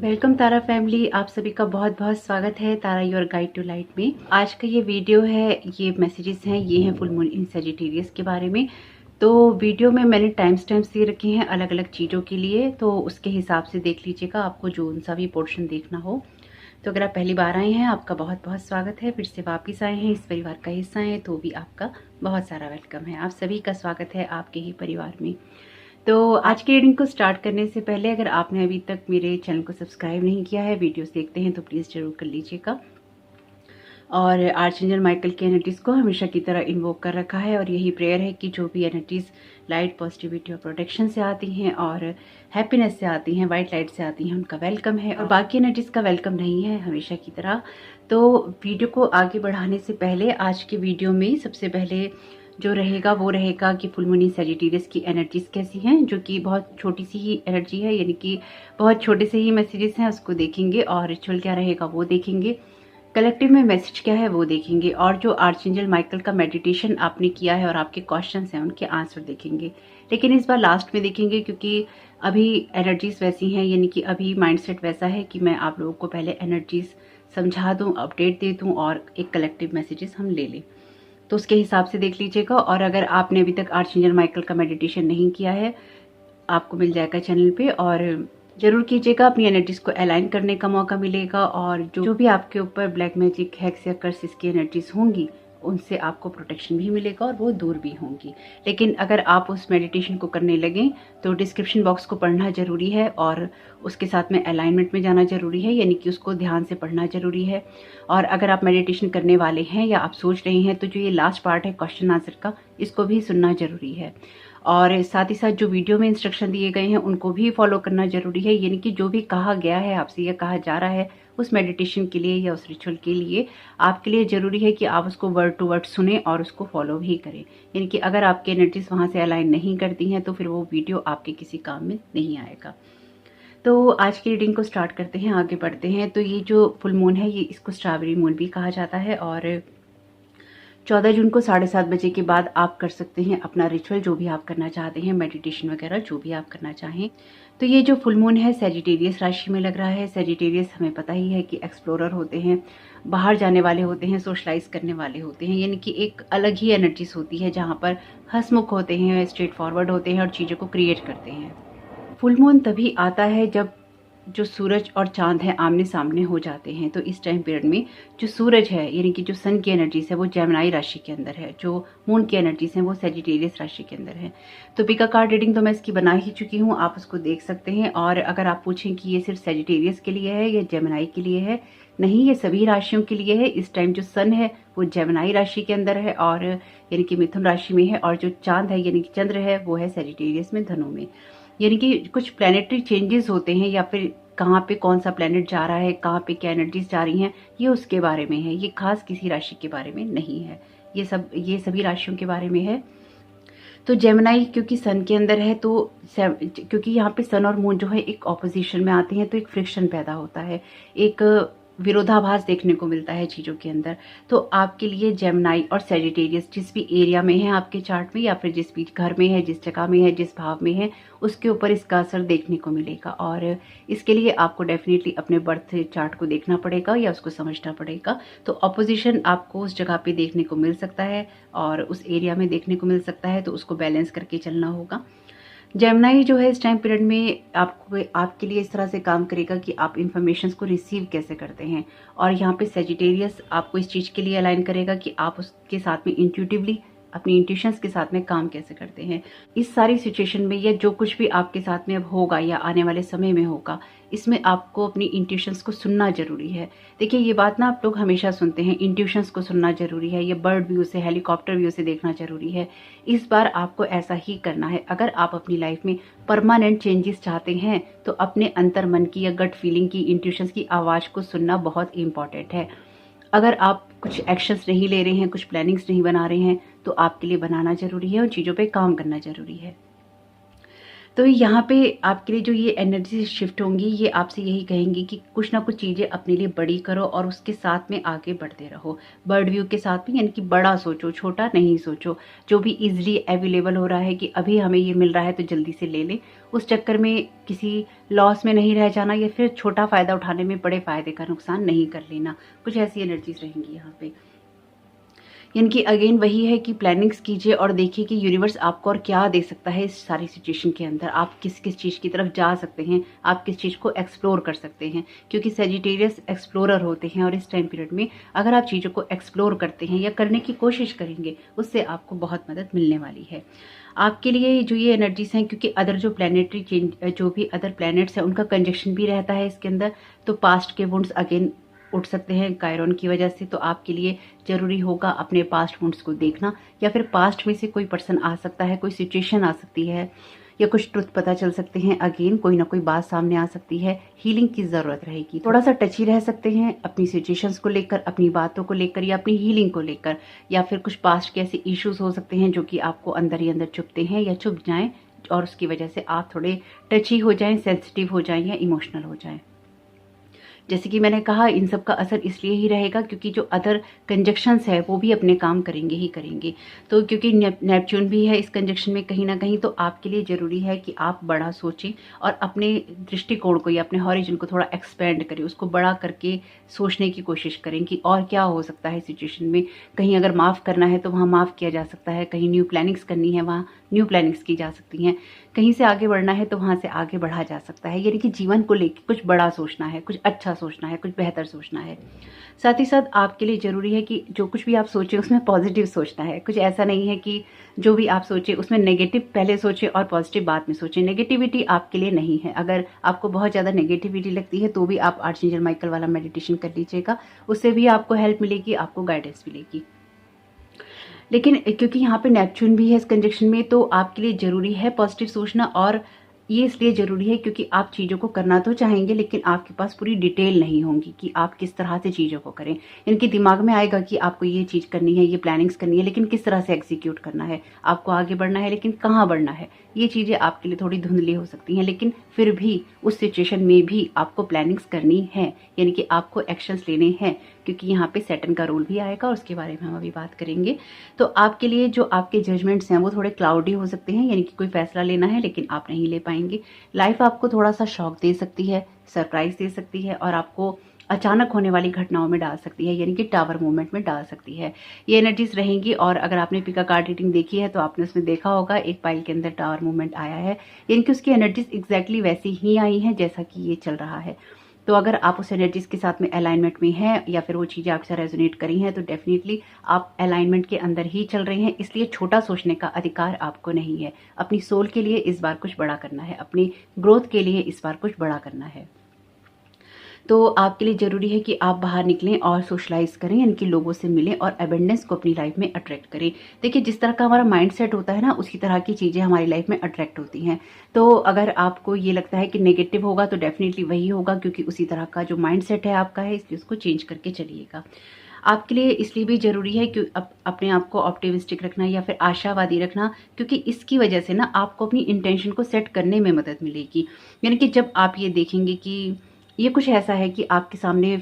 Welcome तारा family, आप सभी का बहुत बहुत स्वागत है तारा योर गाइड टू लाइट में। आज का ये वीडियो है, ये मैसेजेस हैं, ये हैं फुल मून इन सेजिटेरियस के बारे में। तो वीडियो में मैंने टाइम स्टैम्प्स दे रखे हैं अलग अलग चीज़ों के लिए, तो उसके हिसाब से देख लीजिएगा आपको जो सा भी पोर्शन देखना हो। तो अगर आप पहली बार आए हैं, आपका बहुत बहुत स्वागत है। फिर से वापस आए हैं, इस परिवार का हिस्सा हैं, तो भी आपका बहुत सारा वेलकम है। आप सभी का स्वागत है आपके ही परिवार में। तो आज की रीडिंग को स्टार्ट करने से पहले अगर आपने अभी तक मेरे चैनल को सब्सक्राइब नहीं किया है, वीडियोस देखते हैं तो प्लीज़ ज़रूर कर लीजिएगा। और आर्चएंजल माइकल की एनर्जीज़ को हमेशा की तरह इन्वोक कर रखा है और यही प्रेयर है कि जो भी एनर्जीज़ लाइट, पॉजिटिविटी और प्रोटेक्शन से आती हैं और हैप्पीनेस से आती हैं, वाइट लाइट से आती हैं, उनका वेलकम है और बाकी एनर्जीज़ का वेलकम नहीं है हमेशा की तरह। तो वीडियो को आगे बढ़ाने से पहले आज के वीडियो में सबसे पहले जो रहेगा वो रहेगा कि फुल मून इन सेजिटेरियस की एनर्जीज कैसी हैं, जो कि बहुत छोटी सी ही एनर्जी है, यानी कि बहुत छोटे से ही मैसेजेस हैं, उसको देखेंगे। और रिचुअल क्या रहेगा वो देखेंगे, कलेक्टिव में मैसेज क्या है वो देखेंगे, और जो आर्चएंजल माइकल का मेडिटेशन आपने किया है और आपके क्वेश्चंस हैं उनके आंसर देखेंगे। लेकिन इस बार लास्ट में देखेंगे क्योंकि अभी एनर्जीज वैसी हैं, यानी कि अभी माइंडसेट वैसा है कि मैं आप लोगों को पहले एनर्जीज समझा दूँ, अपडेट दे दूँ और एक कलेक्टिव मैसेजेस हम ले लें। तो उसके हिसाब से देख लीजिएगा। और अगर आपने अभी तक आर्चएंजल माइकल का मेडिटेशन नहीं किया है, आपको मिल जाएगा चैनल पे, और जरूर कीजिएगा। अपनी एनर्जीज को अलाइन करने का मौका मिलेगा और जो भी आपके ऊपर ब्लैक मैजिक, हैक्स या कर्सेस की एनर्जीज होंगी उनसे आपको प्रोटेक्शन भी मिलेगा और वो दूर भी होंगी। लेकिन अगर आप उस मेडिटेशन को करने लगें तो डिस्क्रिप्शन बॉक्स को पढ़ना जरूरी है और उसके साथ में अलाइनमेंट में जाना जरूरी है, यानी कि उसको ध्यान से पढ़ना जरूरी है। और अगर आप मेडिटेशन करने वाले हैं या आप सोच रहे हैं तो जो ये लास्ट पार्ट है क्वेश्चन आंसर का, इसको भी सुनना जरूरी है। और साथ ही साथ जो वीडियो में इंस्ट्रक्शन दिए गए हैं उनको भी फॉलो करना जरूरी है, यानी कि जो भी कहा गया है आपसे या कहा जा रहा है उस मेडिटेशन के लिए या उस रिचुअल के लिए, आपके लिए जरूरी है कि आप उसको वर्ड टू वर्ड सुने और उसको फॉलो भी करें। यानी कि अगर आपकी एनर्जीज वहां से अलाइन नहीं करती हैं तो फिर वो वीडियो आपके किसी काम में नहीं आएगा। तो आज की रीडिंग को स्टार्ट करते हैं, आगे बढ़ते हैं। तो ये जो फुल मून है, ये इसको स्ट्रॉबेरी मून भी कहा जाता है और 14 जून को 7:30 बजे के बाद आप कर सकते हैं अपना रिचुअल, जो भी आप करना चाहते हैं, मेडिटेशन वगैरह जो भी आप करना चाहें। तो ये जो फुल मून है सेजिटेरियस राशि में लग रहा है। सेजिटेरियस हमें पता ही है कि एक्सप्लोरर होते हैं, बाहर जाने वाले होते हैं, सोशलाइज करने वाले होते हैं, यानी कि एक अलग ही एनर्जीज होती है जहाँ पर हंसमुख होते हैं, स्ट्रेट फॉरवर्ड होते हैं और चीज़ों को क्रिएट करते हैं। फुल मून तभी आता है जब जो सूरज और चांद है आमने सामने हो जाते हैं। तो इस टाइम पीरियड में जो सूरज है, यानी कि जो सन की एनर्जीज है वो जेमिनी राशि के अंदर है, जो मून की एनर्जीज है वो सेजिटेरियस राशि के अंदर है। तो पिका कार्ड रीडिंग तो मैं इसकी बना ही चुकी हूँ, आप उसको देख सकते हैं। और अगर आप पूछें कि ये सिर्फ सेजिटेरियस के लिए है या जेमिनी के लिए है, नहीं, ये सभी राशियों के लिए है। इस टाइम जो सन है वो जेमिनी राशि के अंदर है और यानी कि मिथुन राशि में है, और जो चांद है यानी कि चंद्र है वो है सेजिटेरियस में, धनु में। यानी कि कुछ प्लैनेटरी चेंजेस होते हैं या फिर कहाँ पे कौन सा प्लैनेट जा रहा है, कहाँ पे क्या एनर्जीज जा रही हैं, ये उसके बारे में है। ये खास किसी राशि के बारे में नहीं है, ये सभी राशियों के बारे में है। तो जेमिनी क्योंकि सन के अंदर है, तो क्योंकि यहाँ पे सन और मून जो है एक ऑपोजिशन में आते हैं, तो एक फ्रिक्शन पैदा होता है, एक विरोधाभास देखने को मिलता है चीज़ों के अंदर। तो आपके लिए जेमिनी और सेजिटेरियस जिस भी एरिया में है आपके चार्ट में, या फिर जिस भी घर में है, जिस जगह में है, जिस भाव में है, उसके ऊपर इसका असर देखने को मिलेगा। और इसके लिए आपको डेफिनेटली अपने बर्थ चार्ट को देखना पड़ेगा या उसको समझना पड़ेगा। तो अपोजिशन आपको उस जगह पे देखने को मिल सकता है और उस एरिया में देखने को मिल सकता है, तो उसको बैलेंस करके चलना होगा। जेमिनी जो है इस टाइम पीरियड में आपको, आपके लिए इस तरह से काम करेगा कि आप इन्फॉर्मेशन को रिसीव कैसे करते हैं। और यहाँ पे सेजिटेरियस आपको इस चीज़ के लिए अलाइन करेगा कि आप उसके साथ में इंट्यूटिवली अपनी इंट्यूशंस के साथ में काम कैसे करते हैं। इस सारी सिचुएशन में या जो कुछ भी आपके साथ में अब होगा या आने वाले समय में होगा, इसमें आपको अपनी इंट्यूशंस को सुनना जरूरी है। देखिए ये बात ना आप लोग हमेशा सुनते हैं, इंट्यूशंस को सुनना जरूरी है, ये बर्ड व्यू से, हेलीकॉप्टर व्यू से देखना जरूरी है। इस बार आपको ऐसा ही करना है। अगर आप अपनी लाइफ में परमानेंट चेंजेस चाहते हैं तो अपने अंतर मन की या गट फीलिंग की, इंट्यूशंस की आवाज़ को सुनना बहुत इंपॉर्टेंट है। अगर आप कुछ एक्शंस नहीं ले रहे हैं, कुछ प्लानिंग्स नहीं बना रहे हैं, तो आपके लिए बनाना जरूरी है, उन चीज़ों पे काम करना जरूरी है। तो यहाँ पे आपके लिए जो ये एनर्जी शिफ्ट होंगी, ये आपसे यही कहेंगी कि कुछ ना कुछ चीज़ें अपने लिए बड़ी करो और उसके साथ में आगे बढ़ते रहो। बर्ड व्यू के साथ में, यानी कि बड़ा सोचो, छोटा नहीं सोचो। जो भी ईज़िली अवेलेबल हो रहा है कि अभी हमें ये मिल रहा है तो जल्दी से ले लें, उस चक्कर में किसी लॉस में नहीं रह जाना या फिर छोटा फ़ायदा उठाने में बड़े फ़ायदे का नुकसान नहीं कर लेना। कुछ ऐसी एनर्जीज़ रहेंगी यहाँ पे। यानी कि अगेन वही है कि प्लानिंग्स कीजिए और देखिए कि यूनिवर्स आपको और क्या दे सकता है इस सारी सिचुएशन के अंदर। आप किस किस चीज़ की तरफ जा सकते हैं, आप किस चीज़ को एक्सप्लोर कर सकते हैं, क्योंकि सेजिटेरियस एक्सप्लोरर होते हैं और इस टाइम पीरियड में अगर आप चीज़ों को एक्सप्लोर करते हैं या करने की कोशिश करेंगे, उससे आपको बहुत मदद मिलने वाली है। आपके लिए जो ये एनर्जीज हैं, क्योंकि अदर जो प्लानिटरी चेंज, जो भी अदर प्लैनेट्स हैं, उनका कंजक्शन भी रहता है इसके अंदर, तो पास्ट के वुंड्स अगेन उठ सकते हैं कायरॉन की वजह से। तो आपके लिए ज़रूरी होगा अपने पास्ट वुंड्स को देखना, या फिर पास्ट में से कोई पर्सन आ सकता है, कोई सिचुएशन आ सकती है, या कुछ ट्रुथ पता चल सकते हैं। अगेन कोई ना कोई बात सामने आ सकती है। हीलिंग की ज़रूरत रहेगी, थोड़ा सा टची रह सकते हैं अपनी सिचुएशंस को लेकर, अपनी बातों को लेकर या अपनी हीलिंग को लेकर, या फिर कुछ पास्ट के ऐसे इश्यूज हो सकते हैं जो कि आपको अंदर ही अंदर चुभते हैं या चुभ जाएं, और उसकी वजह से आप थोड़े टची हो जाएं, सेंसिटिव हो जाएं या इमोशनल हो जाएं। जैसे कि मैंने कहा, इन सब का असर इसलिए ही रहेगा क्योंकि जो अदर कंजक्शंस है वो भी अपने काम करेंगे ही करेंगे। तो क्योंकि नेपच्यून भी है इस कंजक्शन में कहीं ना कहीं, तो आपके लिए ज़रूरी है कि आप बड़ा सोचें और अपने दृष्टिकोण को या अपने हॉरिजन को थोड़ा एक्सपेंड करें, उसको बड़ा करके सोचने की कोशिश करें कि और क्या हो सकता है सिचुएशन में। कहीं अगर माफ़ करना है तो वहाँ माफ़ किया जा सकता है, कहीं न्यू प्लानिंग्स करनी है वहाँ न्यू प्लानिंग्स की जा सकती हैं, कहीं से आगे बढ़ना है तो वहाँ से आगे बढ़ा जा सकता है। यानी कि जीवन को लेकर कुछ बड़ा सोचना है, कुछ अच्छा सोचना है, कुछ बेहतर सोचना है। साथ ही साथ आपके लिए ज़रूरी है कि जो कुछ भी आप सोचें उसमें पॉजिटिव सोचना है। कुछ ऐसा नहीं है कि जो भी आप सोचें उसमें नेगेटिव पहले सोचें और पॉजिटिव बाद में सोचें। नेगेटिविटी आपके लिए नहीं है। अगर आपको बहुत ज़्यादा नेगेटिविटी लगती है तो भी आप आर्चएंजल माइकल वाला मेडिटेशन कर लीजिएगा, उससे भी आपको हेल्प मिलेगी, आपको गाइडेंस मिलेगी। लेकिन क्योंकि यहाँ पे नेपच्यून भी है इस कंजक्शन में, तो आपके लिए ज़रूरी है पॉजिटिव सोचना। और ये इसलिए ज़रूरी है क्योंकि आप चीज़ों को करना तो चाहेंगे, लेकिन आपके पास पूरी डिटेल नहीं होंगी कि आप किस तरह से चीज़ों को करें। इनके दिमाग में आएगा कि आपको ये चीज़ करनी है, ये प्लानिंग्स करनी है, लेकिन किस तरह से एग्जीक्यूट करना है, आपको आगे बढ़ना है लेकिन कहाँ बढ़ना है, ये चीज़ें आपके लिए थोड़ी धुंधली हो सकती हैं। लेकिन फिर भी उस सिचुएशन में भी आपको प्लानिंग्स करनी है, यानी कि आपको एक्शंस लेने हैं, क्योंकि यहाँ पे सैटर्न का रोल भी आएगा और उसके बारे में हम अभी बात करेंगे। तो आपके लिए जो आपके जजमेंट्स हैं वो थोड़े क्लाउडी हो सकते हैं, यानी कि कोई फैसला लेना है लेकिन आप नहीं ले पाएंगे। लाइफ आपको थोड़ा सा शॉक दे सकती है, सरप्राइज दे सकती है और आपको अचानक होने वाली घटनाओं में डाल सकती है, यानी कि टावर मूवमेंट में डाल सकती है। ये एनर्जीज रहेंगी। और अगर आपने पिका कार्ड रीडिंग देखी है तो आपने उसमें देखा होगा एक पाइल के अंदर टावर मूवमेंट आया है, यानी कि उसकी एनर्जीज एग्जैक्टली वैसी ही आई हैं जैसा कि ये चल रहा है। तो अगर आप उस एनर्जीज के साथ में अलाइनमेंट में हैं या फिर वो चीज़ें आपसे रेजोनेट करी हैं, तो डेफिनेटली आप अलाइनमेंट के अंदर ही चल रहे हैं। इसलिए छोटा सोचने का अधिकार आपको नहीं है। अपनी सोल के लिए इस बार कुछ बड़ा करना है, अपनी ग्रोथ के लिए इस बार कुछ बड़ा करना है। तो आपके लिए ज़रूरी है कि आप बाहर निकलें और सोशलाइज करें, यानी कि लोगों से मिलें और एबेंडेंस को अपनी लाइफ में अट्रैक्ट करें। देखिए, जिस तरह का हमारा माइंड सेट होता है ना, उसी तरह की चीज़ें हमारी लाइफ में अट्रैक्ट होती हैं। तो अगर आपको ये लगता है कि नेगेटिव होगा तो डेफिनेटली वही होगा, क्योंकि उसी तरह का जो माइंड सेट है आपका है, इसलिए उसको चेंज करके चलिएगा। आपके लिए इसलिए भी ज़रूरी है कि अपने आप को ऑप्टिमिस्टिक रखना या फिर आशावादी रखना, क्योंकि इसकी वजह से ना आपको अपनी इंटेंशन को सेट करने में मदद मिलेगी। यानी कि जब आप ये देखेंगे कि ये कुछ ऐसा है कि आपके सामने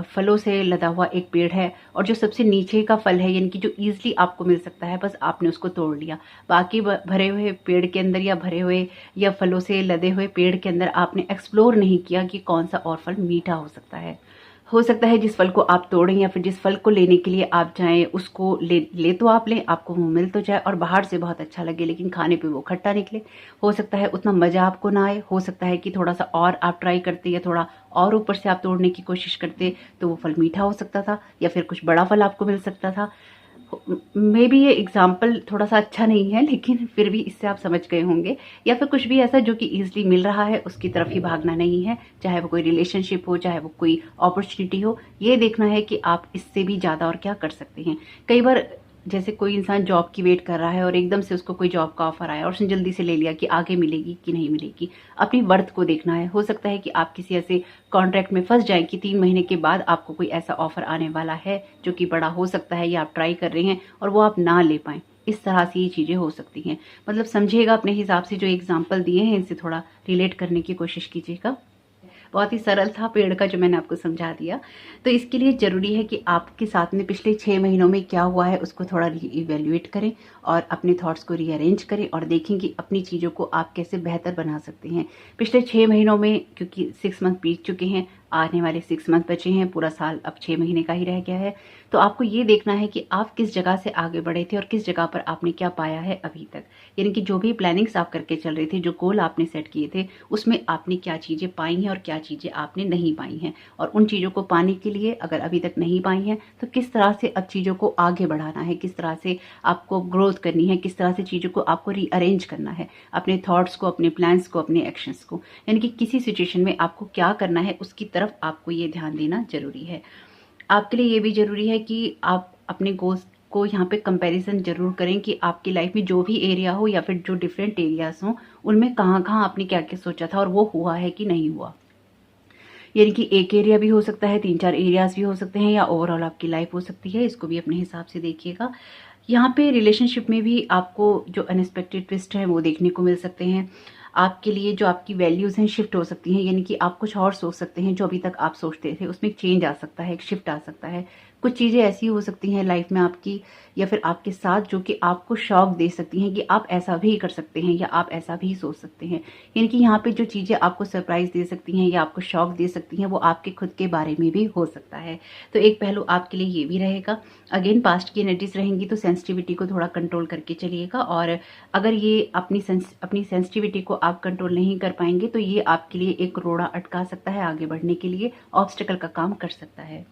फलों से लदा हुआ एक पेड़ है और जो सबसे नीचे का फल है, यानी कि जो ईजिली आपको मिल सकता है, बस आपने उसको तोड़ लिया। बाकी भरे हुए पेड़ के अंदर या भरे हुए या फलों से लदे हुए पेड़ के अंदर आपने एक्सप्लोर नहीं किया कि कौन सा और फल मीठा हो सकता है। हो सकता है जिस फल को आप तोड़ें या फिर जिस फल को लेने के लिए आप जाएं, उसको ले तो आप लें, आपको वो मिल तो जाए और बाहर से बहुत अच्छा लगे, लेकिन खाने पे वो खट्टा निकले। हो सकता है उतना मज़ा आपको ना आए, हो सकता है कि थोड़ा सा और आप ट्राई करते या थोड़ा और ऊपर से आप तोड़ने की कोशिश करते तो वो फल मीठा हो सकता था या फिर कुछ बड़ा फल आपको मिल सकता था। मे बी ये एग्जाम्पल थोड़ा सा अच्छा नहीं है, लेकिन फिर भी इससे आप समझ गए होंगे। या फिर कुछ भी ऐसा जो कि ईजिली मिल रहा है उसकी तरफ ही भागना नहीं है, चाहे वो कोई रिलेशनशिप हो, चाहे वो कोई अपॉर्चुनिटी हो। ये देखना है कि आप इससे भी ज़्यादा और क्या कर सकते हैं। कई बार जैसे कोई इंसान जॉब की वेट कर रहा है और एकदम से उसको कोई जॉब का ऑफर आया और उसने जल्दी से ले लिया कि आगे मिलेगी कि नहीं मिलेगी। अपनी वर्थ को देखना है। हो सकता है कि आप किसी ऐसे कॉन्ट्रैक्ट में फंस जाएं कि 3 महीने के बाद आपको कोई ऐसा ऑफर आने वाला है जो कि बड़ा हो सकता है या आप ट्राई कर रहे हैं और वो आप ना ले पाएं। इस तरह से ये चीज़ें हो सकती हैं। मतलब समझिएगा अपने हिसाब से, जो एग्जाम्पल दिए हैं इनसे थोड़ा रिलेट करने की कोशिश कीजिएगा। बहुत ही सरल था पेड़ का जो मैंने आपको समझा दिया। तो इसके लिए ज़रूरी है कि आपके साथ में पिछले 6 महीनों में क्या हुआ है उसको थोड़ा रीइवैल्यूएट करें और अपने थॉट्स को रीअरेंज करें और देखें कि अपनी चीज़ों को आप कैसे बेहतर बना सकते हैं। पिछले 6 महीनों में, क्योंकि 6 मंथ बीत चुके हैं, आने वाले 6 मंथ बचे हैं, पूरा साल अब 6 महीने का ही रह गया है। तो आपको ये देखना है कि आप किस जगह से आगे बढ़े थे और किस जगह पर आपने क्या पाया है अभी तक। यानी कि जो भी प्लानिंग्स आप करके चल रहे थे, जो गोल आपने सेट किए थे, उसमें आपने क्या चीज़ें पाई हैं और क्या चीज़ें आपने नहीं पाई हैं। और उन चीज़ों को पाने के लिए अगर अभी तक नहीं पाई हैं तो किस तरह से अब चीज़ों को आगे बढ़ाना है, किस तरह से आपको ग्रोथ करनी है, किस तरह से चीज़ों को आपको रीअरेंज करना है, अपने थॉट्स को, अपने प्लान्स को, अपने एक्शंस को। यानी कि किसी सिचुएशन में आपको क्या करना है उसकी तरफ आपको ये ध्यान देना ज़रूरी है। आपके लिए ये भी ज़रूरी है कि आप अपने गोल्स को यहाँ पे कंपैरिजन ज़रूर करें कि आपकी लाइफ में जो भी एरिया हो या फिर जो डिफरेंट एरियाज हों, उनमें कहाँ-कहाँ आपने क्या-क्या सोचा था और वो हुआ है कि नहीं हुआ। यानी कि एक एरिया भी हो सकता है, 3-4 एरियाज भी हो सकते हैं, या ओवरऑल आपकी लाइफ हो सकती है। इसको भी अपने हिसाब से देखिएगा। यहाँ पे रिलेशनशिप में भी आपको जो अनएक्सपेक्टेड ट्विस्ट है वो देखने को मिल सकते हैं। आपके लिए जो आपकी वैल्यूज़ हैं शिफ्ट हो सकती हैं, यानी कि आप कुछ और सोच सकते हैं जो अभी तक आप सोचते थे, उसमें एक चेंज आ सकता है, एक शिफ्ट आ सकता है। कुछ चीज़ें ऐसी हो सकती हैं लाइफ में आपकी या फिर आपके साथ जो कि आपको शॉक दे सकती हैं कि आप ऐसा भी कर सकते हैं या आप ऐसा भी सोच सकते हैं। यानी कि यहाँ पे जो चीज़ें आपको सरप्राइज़ दे सकती हैं या आपको शॉक दे सकती हैं, वो आपके खुद के बारे में भी हो सकता है। तो एक पहलू आपके लिए ये भी रहेगा। अगेन पास्ट की एनर्जीज रहेंगी तो सेंसिटिविटी को थोड़ा कंट्रोल करके चलिएगा, और अगर ये अपनी सेंसिटिविटी को आप कंट्रोल नहीं कर पाएंगे तो ये आपके लिए एक रोड़ा अटका सकता है, आगे बढ़ने के लिए ऑब्स्टेकल का काम कर सकता है।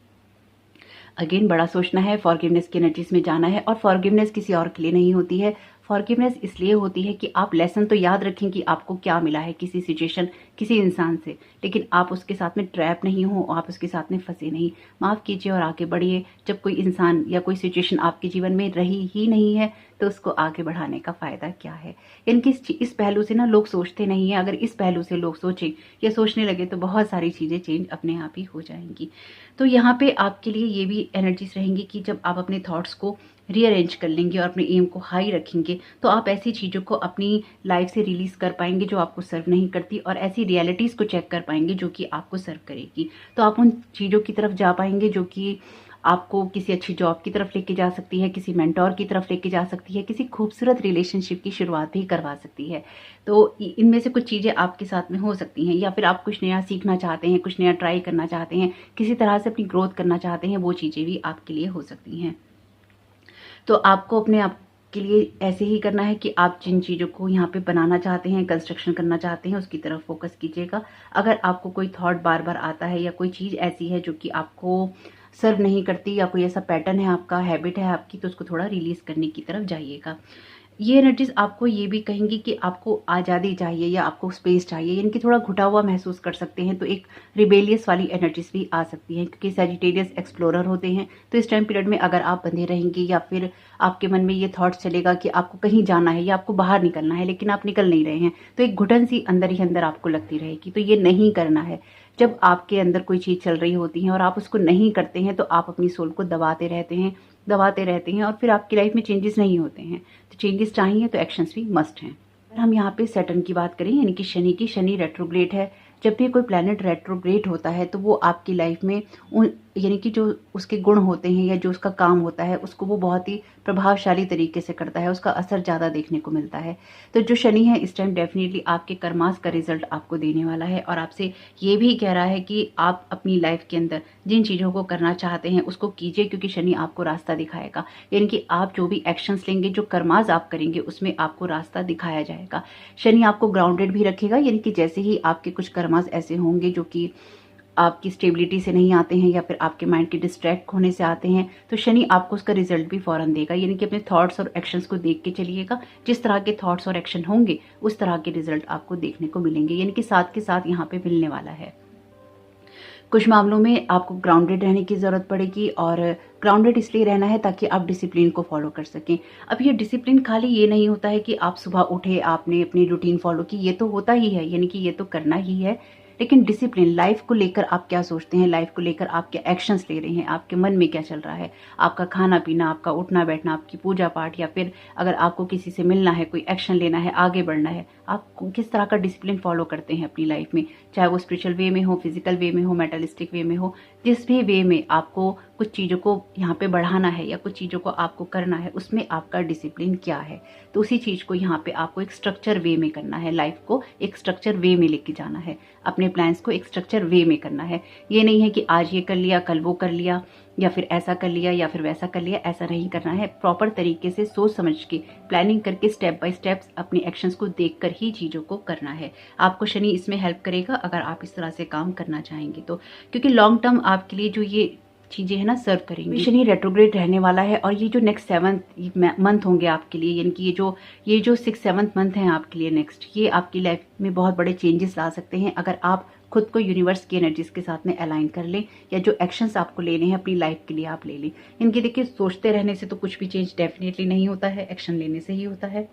अगेन बड़ा सोचना है, फॉरगिवनेस की एनर्जीज में जाना है, और फॉरगिवनेस किसी और के लिए नहीं होती है। फॉरगिवनेस इसलिए होती है कि आप लेसन तो याद रखें कि आपको क्या मिला है किसी सिचुएशन, किसी इंसान से, लेकिन आप उसके साथ में ट्रैप नहीं हो, आप उसके साथ में फंसे नहीं। माफ़ कीजिए और आगे बढ़िए। जब कोई इंसान या कोई सिचुएशन आपके जीवन में रही ही नहीं है तो उसको आगे बढ़ाने का फ़ायदा क्या है। यानी कि इस पहलू से ना लोग सोचते नहीं हैं। अगर इस पहलू से लोग सोचें या सोचने लगे तो बहुत सारी चीज़ें चेंज अपने आप ही हो जाएंगी। तो यहाँ पे आपके लिए ये भी एनर्जीज रहेंगी कि जब आप अपने थॉट्स को रीअरेंज कर लेंगे और अपने एम को हाई रखेंगे तो आप ऐसी चीज़ों को अपनी लाइफ से रिलीज़ कर पाएंगे जो आपको सर्व नहीं करती, और ऐसी रियलिटीज़ को चेक कर पाएंगे जो कि आपको सर्व करेगी। तो आप उन चीज़ों की तरफ जा पाएंगे जो कि आपको किसी अच्छी जॉब की तरफ लेके जा सकती है, किसी मेंटोर की तरफ लेके जा सकती है, किसी खूबसूरत रिलेशनशिप की शुरुआत भी करवा सकती है। तो इनमें से कुछ चीज़ें आपके साथ में हो सकती हैं, या फिर आप कुछ नया सीखना चाहते हैं, कुछ नया ट्राई करना चाहते हैं, किसी तरह से अपनी ग्रोथ करना चाहते हैं, वो चीज़ें भी आपके लिए हो सकती हैं। तो आपको अपने आप के लिए ऐसे ही करना है कि आप जिन चीज़ों को यहाँ पे बनाना चाहते हैं, कंस्ट्रक्शन करना चाहते हैं, उसकी तरफ फोकस कीजिएगा। अगर आपको कोई थॉट बार बार आता है या कोई चीज़ ऐसी है जो कि आपको सर्व नहीं करती, या कोई ऐसा पैटर्न है आपका, हैबिट है आपकी, तो उसको थोड़ा रिलीज करने की तरफ जाइएगा। ये एनर्जीज आपको ये भी कहेंगी कि आपको आज़ादी चाहिए या आपको स्पेस चाहिए, यानी कि थोड़ा घुटा हुआ महसूस कर सकते हैं। तो एक रिबेलियस वाली एनर्जीज भी आ सकती हैं, क्योंकि सैजिटेरियस एक्सप्लोरर होते हैं। तो इस टाइम पीरियड में अगर आप बंधे रहेंगे या फिर आपके मन में ये थॉट्स चलेगा कि आपको कहीं जाना है या आपको बाहर निकलना है लेकिन आप निकल नहीं रहे हैं, तो एक घुटन सी अंदर ही अंदर आपको लगती रहेगी। तो ये नहीं करना है। जब आपके अंदर कोई चीज़ चल रही होती है और आप उसको नहीं करते हैं तो आप अपनी सोल को दबाते रहते हैं और फिर आपकी लाइफ में चेंजेस नहीं होते हैं। तो चेंजेस चाहिए तो एक्शंस भी मस्ट हैं। हम यहाँ पे सैटर्न की बात करें, यानी कि शनि की, शनि रेट्रोग्रेड है। जब भी कोई प्लैनेट रेट्रोग्रेड होता है तो वो आपकी लाइफ में उन यानी कि जो उसके गुण होते हैं या जो उसका काम होता है उसको वो बहुत ही प्रभावशाली तरीके से करता है, उसका असर ज़्यादा देखने को मिलता है। तो जो शनि है इस टाइम डेफिनेटली आपके कर्मास का रिजल्ट आपको देने वाला है, और आपसे ये भी कह रहा है कि आप अपनी लाइफ के अंदर जिन चीज़ों को करना चाहते हैं उसको कीजिए, क्योंकि शनि आपको रास्ता दिखाएगा। यानी कि आप जो भी एक्शंस लेंगे, जो कर्मास आप करेंगे, उसमें आपको रास्ता दिखाया जाएगा। शनि आपको ग्राउंडेड भी रखेगा, यानी कि जैसे ही आपके कुछ कर्मास ऐसे होंगे जो कि आपकी स्टेबिलिटी से नहीं आते हैं या फिर आपके माइंड के डिस्ट्रैक्ट होने से आते हैं, तो शनि आपको उसका रिजल्ट भी फौरन देगा। यानी कि अपने थॉट्स और एक्शंस को देख के चलिएगा। जिस तरह के थॉट्स और एक्शन होंगे उस तरह के रिजल्ट आपको देखने को मिलेंगे, यानी कि साथ के साथ यहाँ पे मिलने वाला है। कुछ मामलों में आपको ग्राउंडेड रहने की ज़रूरत पड़ेगी, और ग्राउंडेड इसलिए रहना है ताकि आप डिसिप्लिन को फॉलो कर सकें। अब ये डिसिप्लिन खाली ये नहीं होता है कि आप सुबह उठे, आपने अपनी रूटीन फॉलो की, ये तो होता ही है, यानी कि ये तो करना ही है, लेकिन डिसिप्लिन, लाइफ को लेकर आप क्या सोचते हैं, लाइफ को लेकर आप क्या एक्शंस ले रहे हैं, आपके मन में क्या चल रहा है, आपका खाना पीना, आपका उठना बैठना, आपकी पूजा पाठ, या फिर अगर आपको किसी से मिलना है, कोई एक्शन लेना है, आगे बढ़ना है, आप किस तरह का डिसिप्लिन फॉलो करते हैं अपनी लाइफ में, चाहे वो स्पिरिचुअल वे में हो, फिजिकल वे में हो, मेटलिस्टिक वे में हो, जिस भी वे में आपको कुछ चीज़ों को यहाँ पे बढ़ाना है या कुछ चीज़ों को आपको करना है, उसमें आपका डिसिप्लिन क्या है। तो उसी चीज़ को यहाँ पे आपको एक स्ट्रक्चर वे में करना है, लाइफ को एक स्ट्रक्चर वे में लेके जाना है, अपने प्लान्स को एक स्ट्रक्चर वे में करना है। ये नहीं है कि आज ये कर लिया, कल वो कर लिया, या फिर ऐसा कर लिया या फिर वैसा कर लिया, ऐसा नहीं करना है। प्रॉपर तरीके से सोच समझ के प्लानिंग करके स्टेप बाय स्टेप्स अपने एक्शंस को देखकर ही चीज़ों को करना है। आपको शनि इसमें हेल्प करेगा अगर आप इस तरह से काम करना चाहेंगे तो, क्योंकि लॉन्ग टर्म आपके लिए जो ये चीज़ें हैं ना सर्व करेंगी। शनि रेट्रोग्रेड रहने वाला है और ये जो नेक्स्ट 7 मंथ होंगे आपके लिए, यानी कि ये जो 6-7 मंथ हैं आपके लिए नेक्स्ट, ये आपकी लाइफ में बहुत बड़े चेंजेस ला सकते हैं अगर आप खुद को यूनिवर्स की एनर्जीज के साथ में अलाइन कर लें, या जो एक्शंस आपको लेने हैं अपनी लाइफ के लिए आप ले लें। इनकी देखिए सोचते रहने से तो कुछ भी चेंज डेफिनेटली नहीं होता है, एक्शन लेने से ही होता है।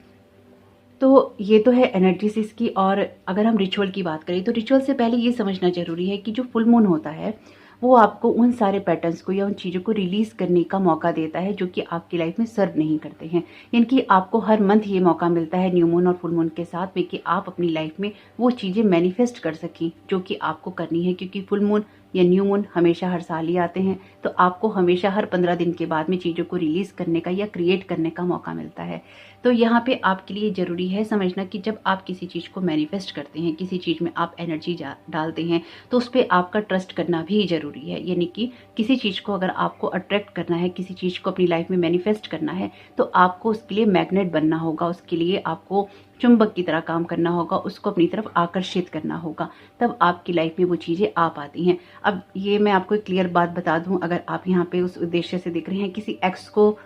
तो ये तो है एनर्जीज इसकी। और अगर हम रिचुअल की बात करें तो रिचुअल से पहले ये समझना जरूरी है कि जो फुल मून होता है वो आपको उन सारे पैटर्न्स को या उन चीज़ों को रिलीज करने का मौका देता है जो कि आपकी लाइफ में सर्व नहीं करते हैं। यानी कि आपको हर मंथ ये मौका मिलता है न्यू मून और फुल मून के साथ में कि आप अपनी लाइफ में वो चीज़ें मैनिफेस्ट कर सकें जो कि आपको करनी है, क्योंकि फुल मून या न्यू मून हमेशा हर साल ही आते हैं। तो आपको हमेशा हर 15 दिन के बाद में चीज़ों को रिलीज करने का या क्रिएट करने का मौका मिलता है। तो यहाँ पे आपके लिए ज़रूरी है समझना कि जब आप किसी चीज़ को मैनिफेस्ट करते हैं, किसी चीज़ में आप एनर्जी डालते हैं, तो उस पर आपका ट्रस्ट करना भी ज़रूरी है। यानी कि किसी चीज़ को अगर आपको अट्रैक्ट करना है, किसी चीज़ को अपनी लाइफ में मैनिफेस्ट करना है, तो आपको उसके लिए मैग्नेट बनना होगा, उसके लिए आपको चुंबक की तरह काम करना होगा, उसको अपनी तरफ आकर्षित करना होगा, तब आपकी लाइफ में वो चीज़ें आ पाती हैं। अब ये मैं आपको एक क्लियर बात बता दूं, अगर आप यहाँ पे उस उद्देश्य से देख रहे हैं, किसी एक्स को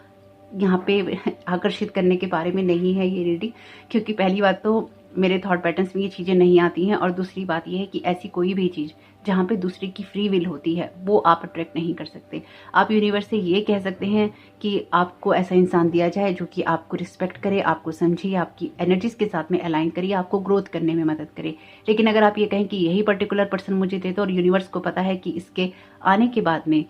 यहाँ पे आकर्षित करने के बारे में नहीं है ये रीडिंग, क्योंकि पहली बात तो मेरे थॉट पैटर्न्स में ये चीज़ें नहीं आती हैं, और दूसरी बात ये है कि ऐसी कोई भी चीज़ जहाँ पे दूसरे की फ्री विल होती है वो आप अट्रैक्ट नहीं कर सकते। आप यूनिवर्स से ये कह सकते हैं कि आपको ऐसा इंसान दिया जाए जो कि आपको रिस्पेक्ट करे, आपको समझे, आपकी एनर्जीज के साथ में अलाइन करे, आपको ग्रोथ करने में मदद करे। लेकिन अगर आप ये कहें कि यही पर्टिकुलर पर्सन मुझे दे दो, और यूनिवर्स को पता है कि इसके आने के बाद में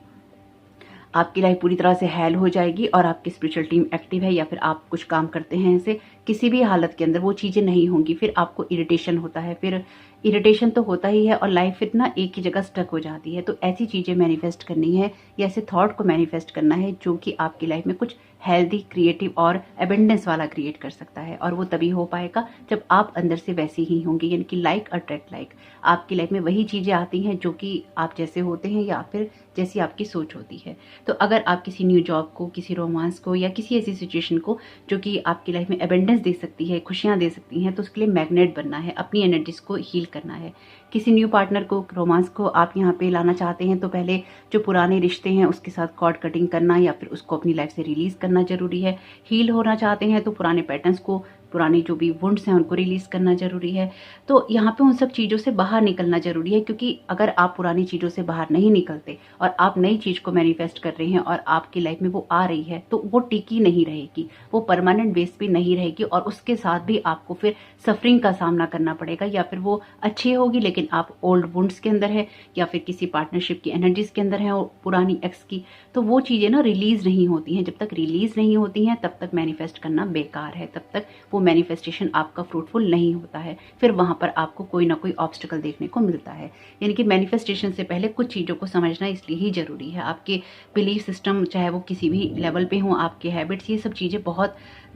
आपकी लाइफ पूरी तरह से हेल हो जाएगी और आपकी स्पिरिचुअल टीम एक्टिव है या फिर आप कुछ काम करते हैं, ऐसे किसी भी हालत के अंदर वो चीज़ें नहीं होंगी, फिर आपको इरिटेशन होता है, फिर इरिटेशन तो होता ही है और लाइफ फिर ना एक ही जगह स्टक हो जाती है। तो ऐसी चीज़ें मैनिफेस्ट करनी है या ऐसे थॉट को मैनिफेस्ट करना है जो कि आपकी लाइफ में कुछ हेल्दी, क्रिएटिव और एबेंडेंस वाला क्रिएट कर सकता है, और वो तभी हो पाएगा जब आप अंदर से वैसी ही होंगे। यानी कि लाइक अट्रैक्ट लाइक, आपकी लाइफ में वही चीज़ें आती हैं जो कि आप जैसे होते हैं या फिर जैसी आपकी सोच होती है। तो अगर आप किसी न्यू जॉब को, किसी रोमांस को या किसी ऐसी सिचुएशन को जो कि आपकी लाइफ में एबेंडेंस दे सकती है, खुशियाँ दे सकती हैं, तो उसके लिए मैग्नेट बनना है, अपनी एनर्जीज को हील करना है। किसी न्यू पार्टनर को, रोमांस को आप यहाँ पे लाना चाहते हैं तो पहले जो पुराने रिश्ते हैं उसके साथ कॉर्ड कटिंग करना या फिर उसको अपनी लाइफ से रिलीज करना जरूरी है। हील होना चाहते हैं तो पुराने पैटर्न्स को, पुरानी जो भी वुंड्स हैं उनको रिलीज करना जरूरी है। तो यहाँ पे उन सब चीज़ों से बाहर निकलना जरूरी है, क्योंकि अगर आप पुरानी चीज़ों से बाहर नहीं निकलते और आप नई चीज़ को मैनिफेस्ट कर रहे हैं और आपकी लाइफ में वो आ रही है, तो वो टिकी नहीं रहेगी, वो परमानेंट बेस पे नहीं रहेगी, और उसके साथ भी आपको फिर सफरिंग का सामना करना पड़ेगा, या फिर वो अच्छी होगी लेकिन आप ओल्ड वुंड्स के अंदर है या फिर किसी पार्टनरशिप की एनर्जीज के अंदर है और पुरानी एक्स की, तो वो चीज़ें ना रिलीज नहीं होती हैं। जब तक रिलीज नहीं होती हैं तब तक मैनिफेस्ट करना बेकार है, तब तक वो मैनिफेस्टेशन आपका फ्रूटफुल नहीं होता है, फिर वहां पर आपको कोई ना कोई ऑब्स्टिकल देखने को मिलता है। यानी कि मैनिफेस्टेशन से पहले कुछ चीज़ों को समझना इसलिए ही जरूरी है। आपके बिलीफ सिस्टम चाहे वो किसी भी लेवल पे हो, आपके हैबिट्स, ये सब चीज़ें बहुत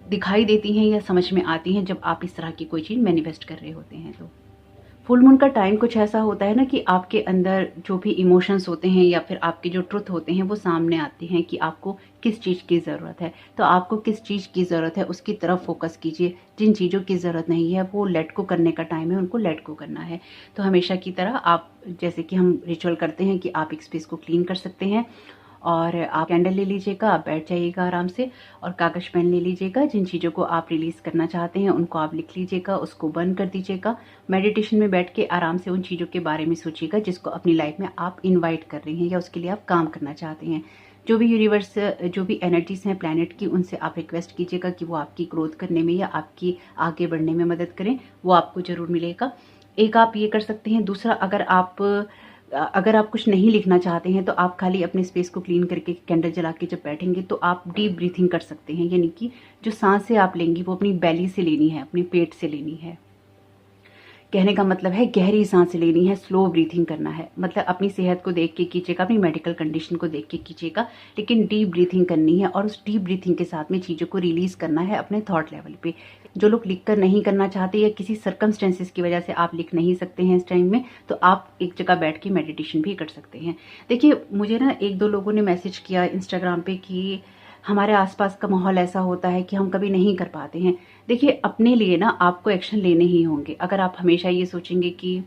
दिखाई देती हैं या समझ में आती हैं जब आप इस तरह की कोई चीज़ मैनिफेस्ट कर रहे होते हैं। तो फुल मून का टाइम कुछ ऐसा होता है ना कि आपके अंदर जो भी इमोशंस होते हैं या फिर आपके जो ट्रुथ होते हैं वो सामने आते हैं कि आपको किस चीज़ की ज़रूरत है। तो आपको किस चीज़ की ज़रूरत है उसकी तरफ फोकस कीजिए। जिन चीज़ों की ज़रूरत नहीं है वो लेट को करने का टाइम है, उनको लेट को करना है। तो हमेशा की तरह आप, जैसे कि हम रिचुअल करते हैं कि आप एक स्पेस को क्लीन कर सकते हैं, और आप कैंडल ले लीजिएगा, आप बैठ जाइएगा आराम से और कागज पेन ले लीजिएगा। जिन चीज़ों को आप रिलीज करना चाहते हैं उनको आप लिख लीजिएगा, उसको बंद कर दीजिएगा। मेडिटेशन में बैठ के आराम से उन चीज़ों के बारे में सोचिएगा जिसको अपनी लाइफ में आप इन्वाइट कर रहे हैं या उसके लिए आप काम करना चाहते हैं। जो भी यूनिवर्स, जो भी एनर्जीज हैं प्लैनेट की, उनसे आप रिक्वेस्ट कीजिएगा कि वो आपकी ग्रोथ करने में या आपकी आगे बढ़ने में मदद करें, वो आपको जरूर मिलेगा। एक आप ये कर सकते हैं। दूसरा, अगर आप कुछ नहीं लिखना चाहते हैं तो आप खाली अपने स्पेस को क्लीन करके कैंडल जला के जब बैठेंगे तो आप डीप ब्रीथिंग कर सकते हैं। यानी कि जो सांसें आप लेंगी वो अपनी बेली से लेनी है, अपने पेट से लेनी है। कहने का मतलब है गहरी सांस लेनी है, स्लो ब्रीथिंग करना है। मतलब अपनी सेहत को देख के कीजिएगा, अपनी मेडिकल कंडीशन को देख के कीजिएगा, लेकिन डीप ब्रीथिंग करनी है और उस डीप ब्रीथिंग के साथ में चीज़ों को रिलीज करना है अपने थॉट लेवल पे। जो लोग लिख कर नहीं करना चाहते या किसी सर्कमस्टेंसेस की वजह से आप लिख नहीं सकते हैं इस टाइम में, तो आप एक जगह बैठ के मेडिटेशन भी कर सकते हैं। देखिए, मुझे ना 1-2 लोगों ने मैसेज किया इंस्टाग्राम पे कि हमारे आसपास का माहौल ऐसा होता है कि हम कभी नहीं कर पाते हैं। देखिए, अपने लिए ना आपको एक्शन लेने ही होंगे। अगर आप हमेशा ये सोचेंगे कि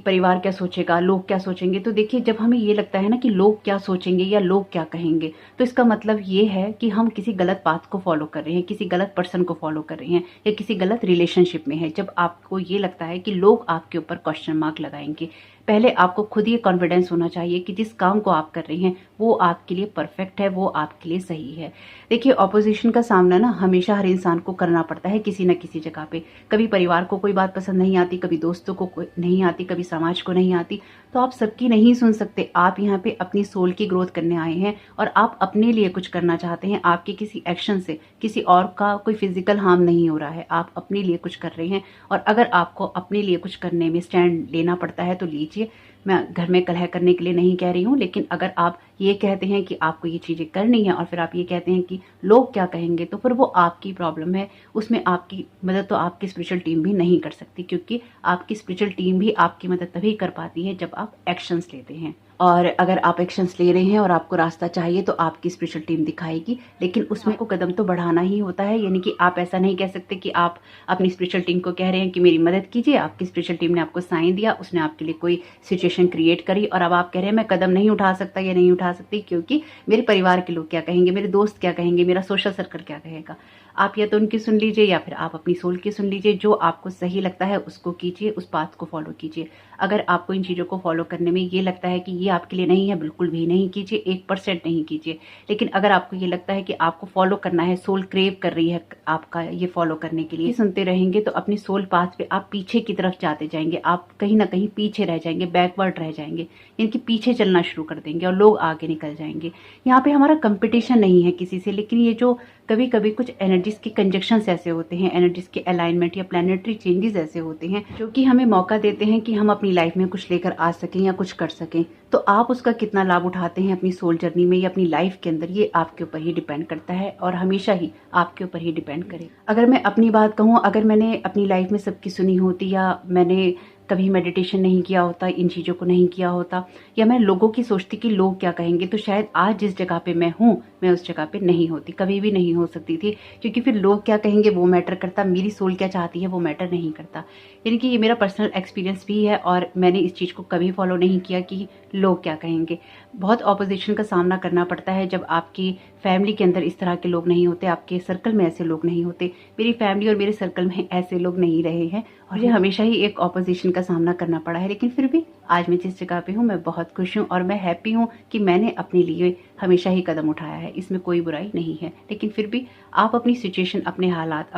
परिवार क्या सोचेगा, लोग क्या सोचेंगे, तो देखिए जब हमें ये लगता है ना कि लोग क्या सोचेंगे या लोग क्या कहेंगे, तो इसका मतलब ये है कि हम किसी गलत पाथ को फॉलो कर रहे हैं, किसी गलत पर्सन को फॉलो कर रहे हैं या किसी गलत रिलेशनशिप में है। जब आपको ये लगता है कि लोग आपके ऊपर क्वेश्चन मार्क लगाएंगे, पहले आपको खुद ये कॉन्फिडेंस होना चाहिए कि जिस काम को आप कर रहे हैं वो आपके लिए परफेक्ट है, वो आपके लिए सही है। देखिए, ऑपोजिशन का सामना ना हमेशा हर इंसान को करना पड़ता है किसी न किसी जगह पे। कभी परिवार को कोई बात पसंद नहीं आती, कभी दोस्तों को कोई नहीं आती, कभी समाज को नहीं आती, तो आप सबकी नहीं सुन सकते। आप यहाँ पे अपनी सोल की ग्रोथ करने आए हैं और आप अपने लिए कुछ करना चाहते हैं। आपके किसी एक्शन से किसी और का कोई फिजिकल हार्म नहीं हो रहा है, आप अपने लिए कुछ कर रहे हैं। और अगर आपको अपने लिए कुछ करने में स्टैंड लेना पड़ता है तो लीजिए। मैं घर में कलह करने के लिए नहीं कह रही हूँ, लेकिन अगर आप ये कहते हैं कि आपको ये चीज़ें करनी है और फिर आप ये कहते हैं कि लोग क्या कहेंगे, तो फिर वो आपकी प्रॉब्लम है। उसमें आपकी मदद तो आपकी स्पिरिचुअल टीम भी नहीं कर सकती, क्योंकि आपकी स्पिरिचुअल टीम भी आपकी मदद तभी कर पाती है जब आप एक्शंस लेते हैं। और अगर आप एक्शंस ले रहे हैं और आपको रास्ता चाहिए तो आपकी स्पिरिचुअल टीम दिखाएगी, लेकिन उसमें को कदम तो बढ़ाना ही होता है। यानी कि आप ऐसा नहीं कह सकते कि आप अपनी स्पिरिचुअल टीम को कह रहे हैं कि मेरी मदद कीजिए। आपकी स्पिरिचुअल टीम ने आपको साइन दिया, उसने आपके लिए कोई सिचुएशन क्रिएट करी और अब आप कह रहे हैं मैं कदम नहीं उठा सकता या नहीं उठा सकती क्योंकि मेरे परिवार के लोग क्या कहेंगे, मेरे दोस्त क्या कहेंगे, मेरा सोशल सर्कल क्या कहेगा। आप या तो उनकी सुन लीजिए या फिर आप अपनी सोल की सुन लीजिए। जो आपको सही लगता है उसको कीजिए, उस पाथ को फॉलो कीजिए। अगर आपको इन चीज़ों को फॉलो करने में ये लगता है कि ये आपके लिए नहीं है, बिल्कुल भी नहीं कीजिए, 1% नहीं कीजिए। लेकिन अगर आपको ये लगता है कि आपको फॉलो करना है, सोल क्रेव कर रही है आपका ये फॉलो करने के लिए, सुनते रहेंगे तो अपनी सोल पाथ पे आप पीछे की तरफ जाते जाएंगे। आप कहीं ना कहीं पीछे रह जाएंगे, बैकवर्ड रह जाएंगे, यानी कि पीछे चलना शुरू कर देंगे और लोग आगे निकल जाएंगे। यहाँ पे हमारा कंपटीशन नहीं है किसी से, लेकिन ये जो कभी कभी कुछ एनर्जीज के कंजक्शंस ऐसे होते हैं, एनर्जीज के अलाइनमेंट या प्लानिटरी चेंजेस ऐसे होते हैं जो कि हमें मौका देते हैं कि हम अपनी लाइफ में कुछ लेकर आ सकें या कुछ कर सकें। तो आप उसका कितना लाभ उठाते हैं अपनी सोल जर्नी में या अपनी लाइफ के अंदर, ये आपके ऊपर ही डिपेंड करता है और हमेशा ही आपके ऊपर ही डिपेंड करे। अगर मैं अपनी बात कहूँ, अगर मैंने अपनी लाइफ में सबकी सुनी होती या मैंने कभी मेडिटेशन नहीं किया होता, इन चीज़ों को नहीं किया होता, या मैं लोगों की सोचती कि लोग क्या कहेंगे, तो शायद आज जिस जगह पे मैं हूँ मैं उस जगह पे नहीं होती, कभी भी नहीं हो सकती थी। क्योंकि फिर लोग क्या कहेंगे वो मैटर करता, मेरी सोल क्या चाहती है वो मैटर नहीं करता। यानी कि ये मेरा पर्सनल एक्सपीरियंस भी है और मैंने इस चीज़ को कभी फॉलो नहीं किया कि लोग क्या कहेंगे। बहुत ऑपोजिशन का सामना करना पड़ता है जब आपकी फैमिली के अंदर इस तरह के लोग नहीं होते, आपके सर्कल में ऐसे लोग नहीं होते। मेरी फैमिली और मेरे सर्कल में ऐसे लोग नहीं रहे हैं और ये हमेशा ही एक ऑपोजिशन का सामना करना पड़ा है। लेकिन फिर भी आज मैं जिस जगह पे हूँ मैं बहुत खुश हूँ और मैं हैप्पी हूँ कि मैंने अपने लिए हमेशा ही कदम उठाया है, इसमें कोई बुराई नहीं है। लेकिन फिर भी आप अपनी सिचुएशन, अपने हालात,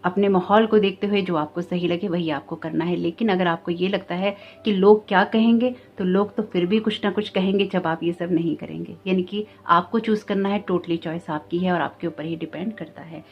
अपने माहौल को देखते हुए जो आपको सही लगे वही आपको करना है। लेकिन अगर आपको ये लगता है कि लोग क्या कहेंगे, तो लोग तो फिर भी कुछ ना कुछ कहेंगे जब आप ये सब नहीं करेंगे। यानी कि आपको चूज करना है, टोटली चॉइस आपकी है और आपके ऊपर ही डिपेंड करता है।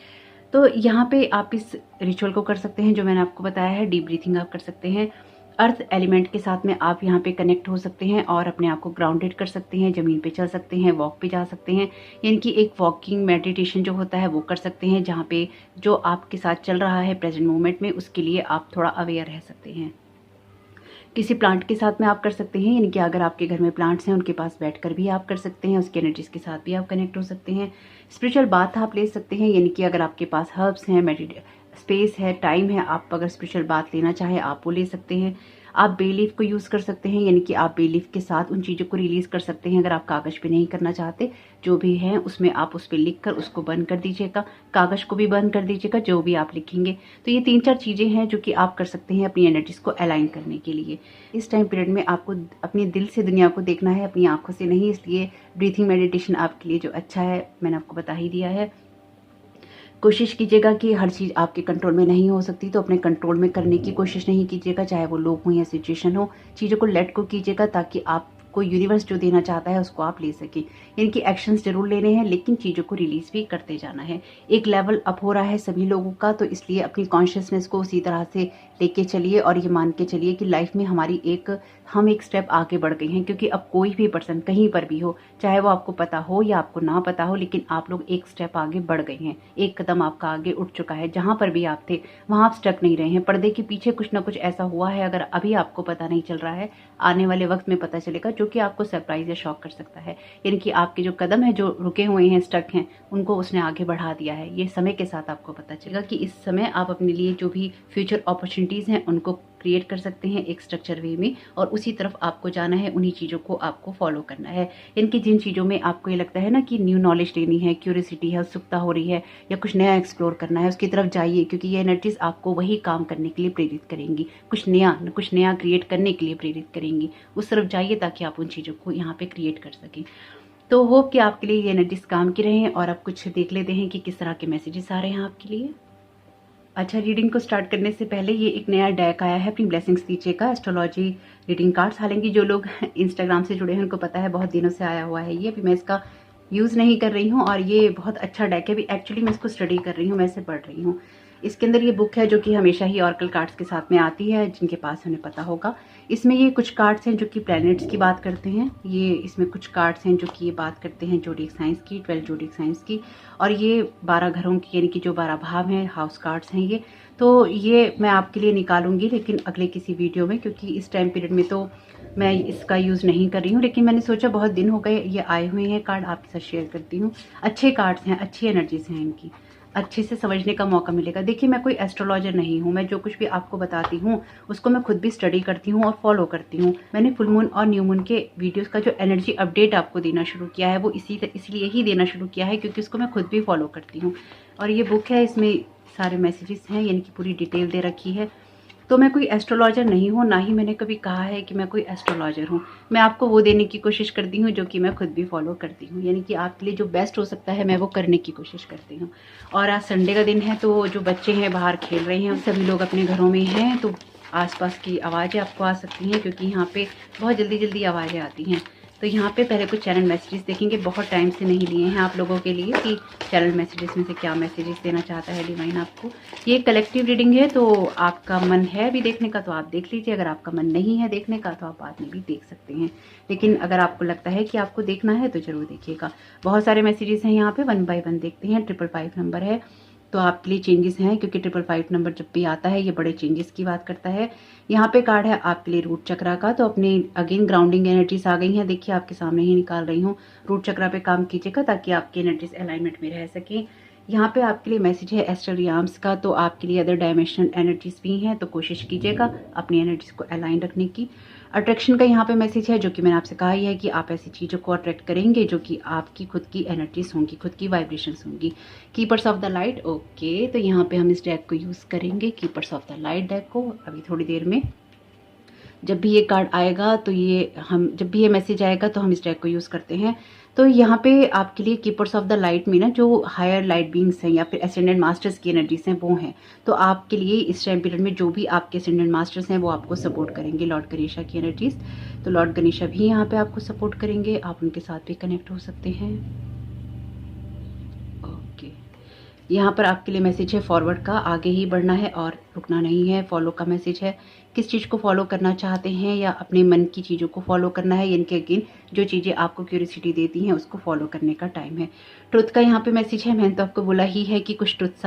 तो यहाँ पे आप इस रिचुअल को कर सकते हैं जो मैंने आपको बताया है। डीप ब्रीथिंग आप कर सकते हैं, अर्थ एलिमेंट के साथ में आप यहाँ पे कनेक्ट हो सकते हैं और अपने आप को ग्राउंडेड कर सकते हैं, ज़मीन पे चल सकते हैं, वॉक पे जा सकते हैं। यानी कि एक वॉकिंग मेडिटेशन जो होता है वो कर सकते हैं, जहाँ पे जो आपके साथ चल रहा है प्रेजेंट मोमेंट में उसके लिए आप थोड़ा अवेयर रह सकते हैं। किसी प्लांट के साथ में आप कर सकते हैं, यानी कि अगर आपके घर में प्लांट्स हैं उनके पास बैठकर भी आप कर सकते हैं, उसकी एनर्जीज के साथ भी आप कनेक्ट हो सकते हैं। स्पिरिचुअल बाथ आप ले सकते हैं, यानी कि अगर आपके पास हर्ब्स हैं, स्पेस है, टाइम है, आप अगर स्पिरिचुअल बात लेना चाहें आप वो ले सकते हैं। आप बे लीफ को यूज़ कर सकते हैं, यानी कि आप बे लीफ के साथ उन चीज़ों को रिलीज़ कर सकते हैं। अगर आप कागज़ पे नहीं करना चाहते, जो भी है उसमें आप उस पर लिख कर उसको बंद कर दीजिएगा, कागज़ को भी बंद कर दीजिएगा जो भी आप लिखेंगे। तो ये 3-4 चीज़ें हैं जो कि आप कर सकते हैं अपनी एनर्जीज को अलाइन करने के लिए। इस टाइम पीरियड में आपको अपने दिल से दुनिया को देखना है, अपनी आंखों से नहीं, इसलिए ब्रीथिंग मेडिटेशन आपके लिए जो अच्छा है मैंने आपको बता ही दिया है। कोशिश कीजिएगा कि हर चीज़ आपके कंट्रोल में नहीं हो सकती, तो अपने कंट्रोल में करने की कोशिश नहीं कीजिएगा, चाहे वो लोग हों या सिचुएशन हो। चीज़ों को लेट को कीजिएगा ताकि आपको यूनिवर्स जो देना चाहता है उसको आप ले सकें। इनकी एक्शंस जरूर लेने हैं, लेकिन चीज़ों को रिलीज भी करते जाना है। एक लेवल अप हो रहा है सभी लोगों का, तो इसलिए अपनी कॉन्शियसनेस को उसी तरह से लेके चलिए और ये मान के चलिए कि लाइफ में हम एक स्टेप आगे बढ़ गए हैं। क्योंकि अब कोई भी पर्सन कहीं पर भी हो, चाहे वो आपको पता हो या आपको ना पता हो, लेकिन आप लोग एक स्टेप आगे बढ़ गए हैं। एक कदम आपका आगे उठ चुका है। जहां पर भी आप थे वहां आप स्टक नहीं रहे हैं। पर्दे के पीछे कुछ ना कुछ ऐसा हुआ है, अगर अभी आपको पता नहीं चल रहा है, आने वाले वक्त में पता चलेगा, जो कि आपको सरप्राइज या शॉक कर सकता है। यानी कि आपके जो कदम है, जो रुके हुए हैं, स्टक हैं, उनको उसने आगे बढ़ा दिया है। ये समय के साथ आपको पता चलेगा कि इस समय आप अपने लिए जो भी फ्यूचर अपॉर्चुनिटीज हैं उनको क्रिएट कर सकते हैं एक स्ट्रक्चर वे में, और उसी तरफ आपको जाना है। उन्हीं चीज़ों को आपको फॉलो करना है। इनकी जिन चीज़ों में आपको ये लगता है ना कि न्यू नॉलेज लेनी है, क्यूरियोसिटी है, उत्सुकता हो रही है, या कुछ नया एक्सप्लोर करना है, उसकी तरफ जाइए। क्योंकि ये एनर्जीज आपको वही काम करने के लिए प्रेरित करेंगी, कुछ नया क्रिएट करने के लिए प्रेरित करेंगी। उस तरफ जाइए ताकि आप उन चीज़ों को यहाँ पे क्रिएट कर सकें। तो होप कि आपके लिए ये एनर्जीज काम की रहें। और अब कुछ देख लेते हैं कि किस तरह के मैसेजेस आ रहे हैं आपके लिए। अच्छा, रीडिंग को स्टार्ट करने से पहले ये एक नया डेक आया है अपनी ब्लेसिंग्स दीजिए का एस्ट्रोलॉजी रीडिंग कार्ड्स। हालांकि जो लोग इंस्टाग्राम से जुड़े हैं उनको पता है, बहुत दिनों से आया हुआ है ये। अभी मैं इसका यूज़ नहीं कर रही हूँ, और ये बहुत अच्छा डेक है। अभी एक्चुअली मैं इसको स्टडी कर रही हूँ, मैं इसे पढ़ रही हूँ। इसके अंदर ये बुक है जो कि हमेशा ही ऑरेकल कार्ड्स के साथ में आती है, जिनके पास हमें पता होगा। इसमें ये कुछ कार्ड्स हैं जो कि प्लैनेट्स की बात करते हैं। ये इसमें कुछ कार्ड्स हैं जो कि ये बात करते हैं जोडिक साइंस की, 12 जोडिक साइंस की। और ये 12 घरों की, यानी कि जो 12 भाव हैं, हाउस कार्ड्स हैं ये। तो ये मैं आपके लिए निकालूंगी, लेकिन अगले किसी वीडियो में, क्योंकि इस टाइम पीरियड में तो मैं इसका यूज़ नहीं कर रही हूँ। लेकिन मैंने सोचा बहुत दिन हो गए ये आए हुए हैं कार्ड, आपके साथ शेयर करती हूँ। अच्छे कार्ड्स हैं, अच्छी एनर्जीज हैं, इनकी अच्छे से समझने का मौका मिलेगा। देखिए, मैं कोई एस्ट्रोलॉजर नहीं हूँ। मैं जो कुछ भी आपको बताती हूँ उसको मैं खुद भी स्टडी करती हूँ और फॉलो करती हूँ। मैंने फुल मून और न्यू मून के वीडियोस का जो एनर्जी अपडेट आपको देना शुरू किया है, वो इसलिए ही देना शुरू किया है क्योंकि उसको मैं खुद भी फॉलो करती हूँ। और ये बुक है, इसमें सारे मैसेजेस हैं, यानी कि पूरी डिटेल दे रखी है। तो मैं कोई एस्ट्रोलॉजर नहीं हूँ, ना ही मैंने कभी कहा है कि मैं कोई एस्ट्रोलॉजर हूँ। मैं आपको वो देने की कोशिश करती हूँ जो कि मैं खुद भी फॉलो करती हूँ, यानी कि आपके लिए जो बेस्ट हो सकता है मैं वो करने की कोशिश करती हूँ। और आज संडे का दिन है, तो जो बच्चे हैं बाहर खेल रहे हैं, सभी लोग अपने घरों में हैं, तो आसपास की आवाज़ें आपको आ सकती हैं, क्योंकि यहाँ पे बहुत जल्दी जल्दी आवाज़ें आती हैं। तो यहाँ पे पहले कुछ चैनल मैसेजेस देखेंगे। बहुत टाइम से नहीं लिए हैं आप लोगों के लिए कि चैनल मैसेजेस में से क्या मैसेजेस देना चाहता है डिवाइन आपको। ये कलेक्टिव रीडिंग है, तो आपका मन है अभी देखने का तो आप देख लीजिए। अगर आपका मन नहीं है देखने का तो आप बाद में भी देख सकते हैं। लेकिन अगर आपको लगता है कि आपको देखना है तो जरूर देखिएगा। बहुत सारे मैसेजेस हैं यहाँ पे, 1 बाय 1 देखते हैं। 555 नंबर है, तो आपके लिए चेंजेस हैं, क्योंकि 555 नंबर जब भी आता है ये बड़े चेंजेस की बात करता है। यहाँ पे कार्ड है आपके लिए रूट चक्रा का, तो अपने अगेन ग्राउंडिंग एनर्जीज आ गई हैं। देखिए, आपके सामने ही निकाल रही हूँ। रूट चक्रा पे काम कीजिएगा ताकि आपकी एनर्जीज अलाइनमेंट में रह सके। यहाँ पे आपके लिए मैसेज है एस्ट्रल रियाम्स का, तो आपके लिए अदर डायमेंशनल एनर्जीज भी हैं, तो कोशिश कीजिएगा अपनी एनर्जीज को अलाइन रखने की। अट्रैक्शन का यहाँ पे मैसेज है, जो कि मैंने आपसे कहा ही है कि आप ऐसी चीज़ों को अट्रैक्ट करेंगे जो कि आपकी खुद की एनर्जीज होंगी, खुद की वाइब्रेशंस होंगी। Keepers of the light, okay, तो यहाँ पे हम इस डेक को यूज़ करेंगे, keepers of the light deck को, अभी थोड़ी देर में। जब भी ये कार्ड आएगा तो जब भी ये मैसेज आएगा तो हम इस डेक को यूज़ करते हैं। तो यहाँ पे आपके लिए कीपर्स ऑफ द लाइट में ना, जो हायर लाइट बींग्स हैं या फिर एसेंडेंट मास्टर्स की एनर्जीज हैं वो हैं। तो आपके लिए इस टाइम पीरियड में जो भी आपके एसेंडेंट मास्टर्स हैं वो आपको सपोर्ट करेंगे। लॉर्ड गणेशा की एनर्जीज, तो लॉर्ड गणेशा भी यहाँ पे आपको सपोर्ट करेंगे, आप उनके साथ भी कनेक्ट हो सकते हैं। ओके, यहाँ पर आपके लिए मैसेज है फॉरवर्ड का, आगे ही बढ़ना है और रुकना नहीं है। फॉलो का मैसेज है, किस चीज़ को फॉलो करना चाहते हैं या अपने मन की चीज़ों को फॉलो करना है, यानी कि अगेन जो चीज़ें आपको क्यूरियोसिटी देती हैं उसको फॉलो करने का टाइम है। ट्रुथ का यहाँ पे मैसेज है, मैंने तो आपको बोला ही है कि कुछ ट्रुथ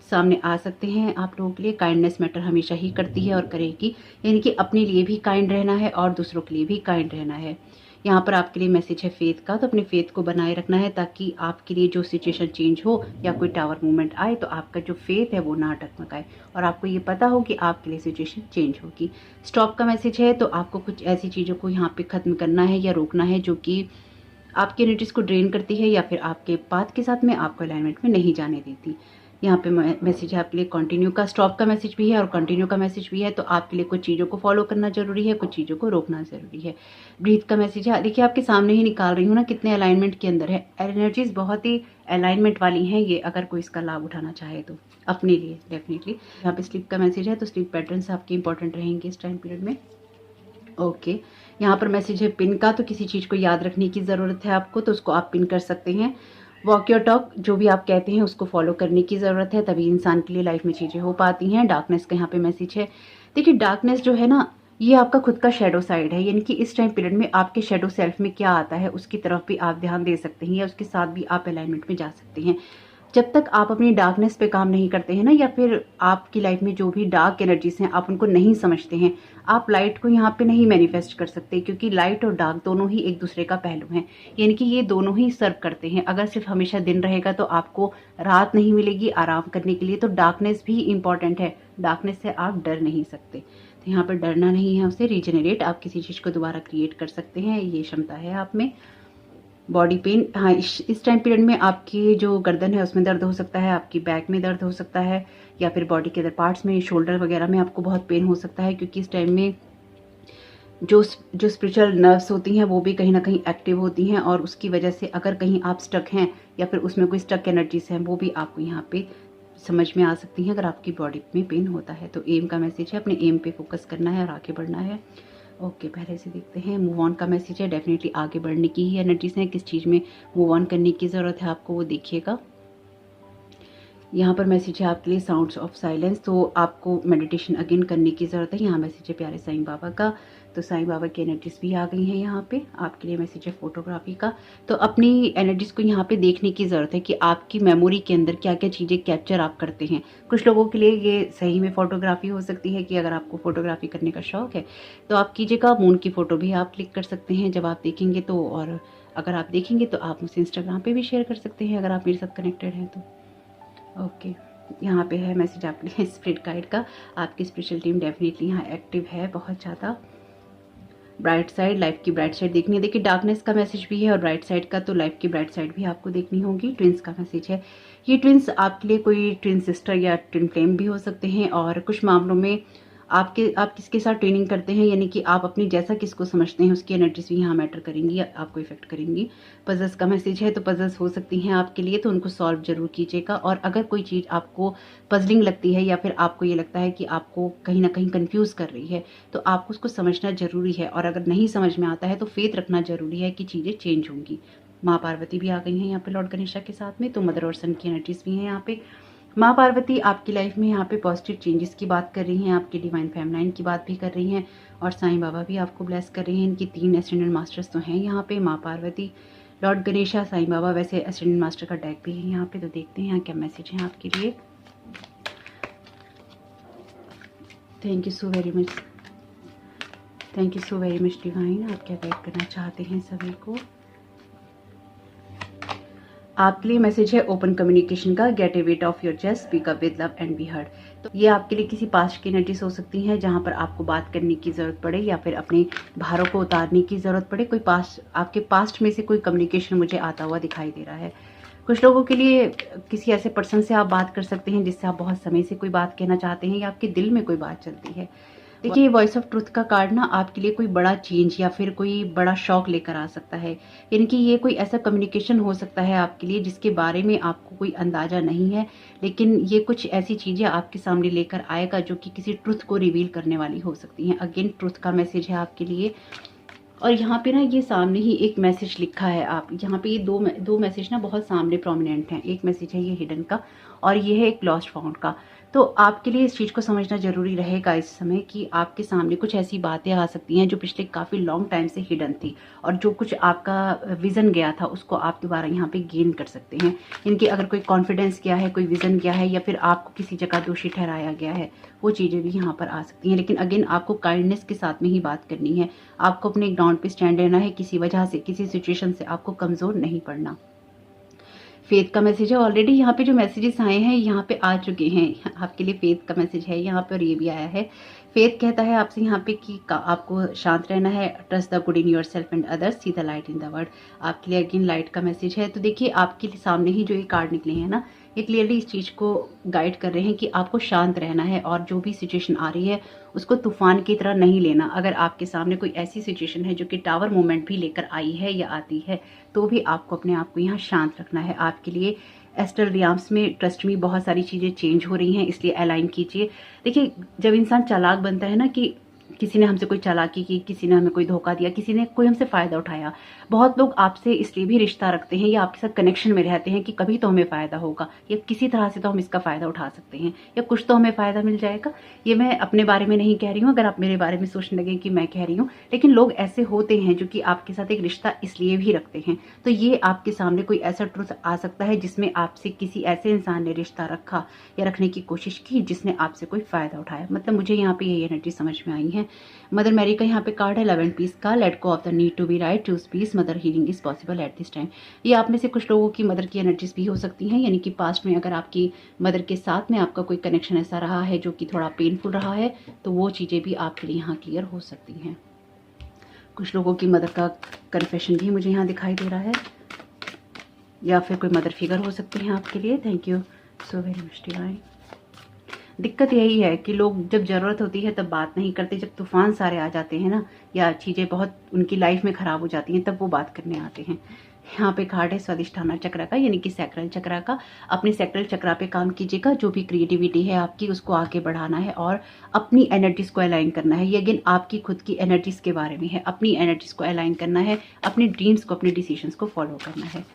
सामने आ सकते हैं आप लोगों के लिए। काइंडनेस मैटर हमेशा ही करती है और करेगी, यानी कि अपने लिए भी काइंड रहना है और दूसरों के लिए भी काइंड रहना है। यहाँ पर आपके लिए मैसेज है फेथ का, तो अपने फेथ को बनाए रखना है ताकि आपके लिए जो सिचुएशन चेंज हो या कोई टावर मूवमेंट आए तो आपका जो फेथ है वो ना टकमकाए और आपको ये पता हो कि आपके लिए सिचुएशन चेंज होगी। स्टॉप का मैसेज है, तो आपको कुछ ऐसी चीज़ों को यहाँ पे ख़त्म करना है या रोकना है जो कि आपकी एनर्जीज को ड्रेन करती है या फिर आपके पाथ के साथ में आपको अलाइनमेंट में नहीं जाने देती। यहाँ पे मैसेज है आपके लिए कंटिन्यू का, स्टॉप का मैसेज भी है और कंटिन्यू का मैसेज भी है। तो आपके लिए कुछ चीज़ों को फॉलो करना जरूरी है, कुछ चीज़ों को रोकना जरूरी है। ब्रीथ का मैसेज है, देखिए आपके सामने ही निकाल रही हूँ ना कितने अलाइनमेंट के अंदर है। एनर्जीज बहुत ही अलाइनमेंट वाली हैं ये, अगर कोई इसका लाभ उठाना चाहे तो अपने लिए डेफिनेटली। यहाँ पे स्लीप का मैसेज है, तो स्लीप पैटर्न्स आपके इंपॉर्टेंट रहेंगे इस टाइम पीरियड में। ओके, यहाँ पर मैसेज है पिन का, तो किसी चीज़ को याद रखने की ज़रूरत है आपको, तो उसको आप पिन कर सकते हैं। वॉक योर टॉक, जो भी आप कहते हैं उसको फॉलो करने की ज़रूरत है, तभी इंसान के लिए लाइफ में चीज़ें हो पाती हैं। डार्कनेस का यहाँ पे मैसेज है, देखिए डार्कनेस जो है ना, ये आपका खुद का शेडो साइड है, यानी कि इस टाइम पीरियड में आपके शेडो सेल्फ में क्या आता है उसकी तरफ भी आप ध्यान दे सकते हैं, या उसके साथ भी आप अलाइनमेंट में जा सकते हैं। जब तक आप अपनी डार्कनेस पे काम नहीं करते हैं ना, या फिर आपकी लाइफ में जो भी डार्क एनर्जीज हैं आप उनको नहीं समझते हैं, आप लाइट को यहाँ पे नहीं मैनिफेस्ट कर सकते, क्योंकि लाइट और डार्क दोनों ही एक दूसरे का पहलू हैं, यानी कि ये दोनों ही सर्व करते हैं। अगर सिर्फ हमेशा दिन रहेगा तो आपको रात नहीं मिलेगी आराम करने के लिए, तो डार्कनेस भी इंपॉर्टेंट है। डार्कनेस से आप डर नहीं सकते, तो यहाँ पर डरना नहीं है, उसे रीजनरेट आप किसी चीज़ को दोबारा क्रिएट कर सकते हैं, ये क्षमता है आप में। बॉडी पेन, हाँ इस टाइम पीरियड में आपकी जो गर्दन है उसमें दर्द हो सकता है, आपकी बैक में दर्द हो सकता है, या फिर बॉडी के अदर पार्ट्स में, शोल्डर वगैरह में आपको बहुत पेन हो सकता है, क्योंकि इस टाइम में जो स्पिरिचुअल नर्व्स होती हैं वो भी कहीं ना कहीं एक्टिव होती हैं, और उसकी वजह से अगर कहीं आप स्टक हैं या फिर उसमें कोई स्टक एनर्जीज हैं वो भी आपको यहाँ पे समझ में आ सकती हैं अगर आपकी बॉडी में पेन होता है। तो एम का मैसेज है, अपने एम पे फोकस करना है और आगे बढ़ना है। ओके, पहले से देखते हैं मूव ऑन का मैसेज है, डेफिनेटली आगे बढ़ने की ही एनर्जीज हैं, किस चीज़ में मूव ऑन करने की ज़रूरत है आपको वो देखिएगा। यहाँ पर मैसेज है आपके लिए साउंड्स ऑफ साइलेंस, तो आपको मेडिटेशन अगेन करने की ज़रूरत है। यहाँ मैसेज है प्यारे साईं बाबा का, तो साईं बाबा की एनर्जीज भी आ गई हैं यहाँ पे आपके लिए। मैसेज है फोटोग्राफी का, तो अपनी एनर्जीज को यहाँ पे देखने की ज़रूरत है कि आपकी मेमोरी के अंदर क्या क्या चीज़ें कैप्चर आप करते हैं। कुछ लोगों के लिए ये सही में फोटोग्राफी हो सकती है, कि अगर आपको फोटोग्राफी करने का शौक है तो आप कीजिएगा। मून की फ़ोटो भी आप क्लिक कर सकते हैं जब आप देखेंगे तो, और अगर आप देखेंगे तो आप मुझसे इंस्टाग्राम पर भी शेयर कर सकते हैं अगर आप मेरे साथ कनेक्टेड हैं तो। ओके, यहाँ पे है मैसेज आपके लिए स्पिरिट गाइड का, आपकी स्पिरिचुअल टीम डेफिनेटली यहाँ एक्टिव है बहुत ज़्यादा। ब्राइट साइड, लाइफ की ब्राइट साइड देखनी है, देखिए डार्कनेस का मैसेज भी है और ब्राइट साइड का, तो लाइफ की ब्राइट साइड भी आपको देखनी होगी। ट्विंस का मैसेज है, ये ट्विंस आपके लिए कोई ट्विन सिस्टर या ट्विन फ्लेम भी हो सकते हैं, और कुछ मामलों में आप किसके साथ ट्रेनिंग करते हैं, यानी कि आप अपनी जैसा किसको समझते हैं उसकी एनर्जीज भी यहाँ मैटर करेंगी या आपको इफेक्ट करेंगी। पजल्स का मैसेज है, तो पजल्स हो सकती हैं आपके लिए, तो उनको सॉल्व जरूर कीजिएगा। और अगर कोई चीज़ आपको पजलिंग लगती है या फिर आपको ये लगता है कि आपको कहीं ना कहीं कंफ्यूज कर रही है, तो आपको उसको समझना जरूरी है, और अगर नहीं समझ में आता है तो फेथ रखना जरूरी है कि चीज़ें चेंज होंगी। माँ पार्वती भी आ गई हैं यहाँ पे लॉर्ड गणेशा के साथ में, तो मदर और सन की एनर्जीज भी हैं यहाँ पे। माँ पार्वती आपकी लाइफ में यहाँ पे पॉजिटिव चेंजेस की बात कर रही हैं, आपकी डिवाइन फेमिनाइन की बात भी कर रही हैं, और साईं बाबा भी आपको ब्लेस कर रहे हैं। इनकी 3 एसेंडेंट मास्टर्स तो हैं यहाँ पे, माँ पार्वती, लॉर्ड गणेशा, साईं बाबा। वैसे एसेंडेंट मास्टर का डेक भी है यहाँ पे, तो देखते हैं यहाँ क्या मैसेज है आपके लिए। Thank you so very much, thank you so very much divine, आप क्या गाइड करना चाहते हैं सभी को। आपके लिए मैसेज है ओपन कम्युनिकेशन का, gate A weight of your chest, speak up with love and be heard. तो ये आपके लिए किसी पास्ट की एनर्जीज हो सकती हैं जहां पर आपको बात करने की जरूरत पड़े, या फिर अपने भारों को उतारने की जरूरत पड़े। कोई पास्ट, आपके पास्ट में से कोई कम्युनिकेशन मुझे आता हुआ दिखाई दे रहा है। कुछ लोगों के लिए किसी ऐसे पर्सन से आप बात कर सकते हैं जिससे आप बहुत समय से कोई बात कहना चाहते हैं, या आपके दिल में कोई बात चलती है। देखिए वॉइस ऑफ ट्रुथ का कार्ड ना आपके लिए कोई बड़ा चेंज या फिर कोई बड़ा शॉक लेकर आ सकता है, यानी कि ये कोई ऐसा कम्युनिकेशन हो सकता है आपके लिए जिसके बारे में आपको कोई अंदाजा नहीं है, लेकिन ये कुछ ऐसी चीजें आपके सामने लेकर आएगा जो कि किसी ट्रुथ को रिवील करने वाली हो सकती हैं। अगेन ट्रुथ का मैसेज है आपके लिए। और यहाँ पे ना ये सामने ही एक मैसेज लिखा है, आप यहाँ पे ये दो मैसेज ना बहुत सामने प्रोमिनेंट हैं। एक मैसेज है ये हिडन का, और ये है एक लॉस्ट फाउंड का। तो आपके लिए इस चीज़ को समझना जरूरी रहेगा इस समय कि आपके सामने कुछ ऐसी बातें आ सकती हैं जो पिछले काफ़ी लॉन्ग टाइम से हिडन थी, और जो कुछ आपका विज़न गया था उसको आप दोबारा यहाँ पे गेन कर सकते हैं। इनकी अगर कोई कॉन्फिडेंस गया है, कोई विज़न गया है, या फिर आपको किसी जगह दोषी ठहराया गया है, वो चीज़ें भी यहाँ पर आ सकती हैं। लेकिन अगेन आपको काइंडनेस के साथ में ही बात करनी है, आपको अपने ग्राउंड पे स्टैंड रहना है, किसी वजह से, किसी सिचुएशन से आपको कमज़ोर नहीं पड़ना। फेथ का मैसेज है, ऑलरेडी यहाँ पे जो मैसेजेस आए हैं यहाँ पे आ चुके हैं आपके लिए। फेथ का मैसेज है यहाँ पे, और ये भी आया है। फेथ कहता है आपसे यहाँ पे कि आपको शांत रहना है, trust the good in your self and others, see the light in the world. आपके लिए अगेन लाइट का मैसेज है। तो देखिए आपके सामने ही जो ये कार्ड निकले हैं ना, ये क्लियरली इस चीज़ को गाइड कर रहे हैं कि आपको शांत रहना है और जो भी सिचुएशन आ रही है उसको तूफान की तरह नहीं लेना। अगर आपके सामने कोई ऐसी सिचुएशन है जो कि टावर मूवमेंट भी लेकर आई है या आती है, तो भी आपको अपने आप को यहाँ शांत रखना है। आपके लिए एस्ट्रल रियाम्स में ट्रस्ट में बहुत सारी चीज़ें चेंज हो रही हैं, इसलिए अलाइन कीजिए। देखिए, जब इंसान चालाक बनता है ना, कि किसी ने हमसे कोई चालाकी की, किसी ने हमें कोई धोखा दिया, किसी ने कोई हमसे फ़ायदा उठाया। बहुत लोग आपसे इसलिए भी रिश्ता रखते हैं या आपके साथ कनेक्शन में रहते हैं कि कभी तो हमें फ़ायदा होगा, या किसी तरह से तो हम इसका फ़ायदा उठा सकते हैं, या कुछ तो हमें फ़ायदा मिल जाएगा। ये मैं अपने बारे में नहीं कह रही हूँ, अगर आप मेरे बारे में सोचने लगे कि मैं कह रही हूँ, लेकिन लोग ऐसे होते हैं जो कि आपके साथ एक रिश्ता इसलिए भी रखते हैं। तो ये आपके सामने कोई ऐसा ट्रुथ आ सकता है जिसमें आपसे किसी ऐसे इंसान ने रिश्ता रखा या रखने की कोशिश की जिसने आपसे कोई फ़ायदा उठाया। मतलब मुझे यहाँ पे ये एनर्जी समझ में आई है। मदर मैरी का यहाँ पे कार्ड है 11 पीस का। Let go of the need to be right, choose peace, mother healing is possible at this time. ये आप में से कुछ लोगों की मदर की एनर्जीज भी हो सकती हैं, यानी कि पास्ट में अगर आपकी मदर के साथ में आपका कोई कनेक्शन ऐसा रहा है जो कि थोड़ा पेनफुल रहा है, तो वो चीज़ें भी आपके लिए यहाँ क्लियर हो सकती हैं। कुछ लोगों की मदर का कन्फेशन भी मुझे यहाँ दिखाई दे रहा है, या फिर कोई मदर फिगर हो सकते हैं आपके लिए। Thank you so very much divine. दिक्कत यही है कि लोग जब ज़रूरत होती है तब बात नहीं करते, जब तूफान सारे आ जाते हैं ना, या चीज़ें बहुत उनकी लाइफ में ख़राब हो जाती हैं, तब वो बात करने आते हैं। यहाँ पे कार्ड है स्वादिष्ठाना चक्र का, यानी कि सैक्रल चक्र का। अपने सैक्रल चक्र पे काम कीजिएगा। जो भी क्रिएटिविटी है आपकी, उसको आगे बढ़ाना है और अपनी एनर्जीज़ को अलाइन करना है। ये अगेन आपकी खुद की एनर्जीज़ के बारे में है। अपनी एनर्जीज़ को अलाइन करना है, अपने ड्रीम्स को, अपने डिसीजंस को फॉलो करना है।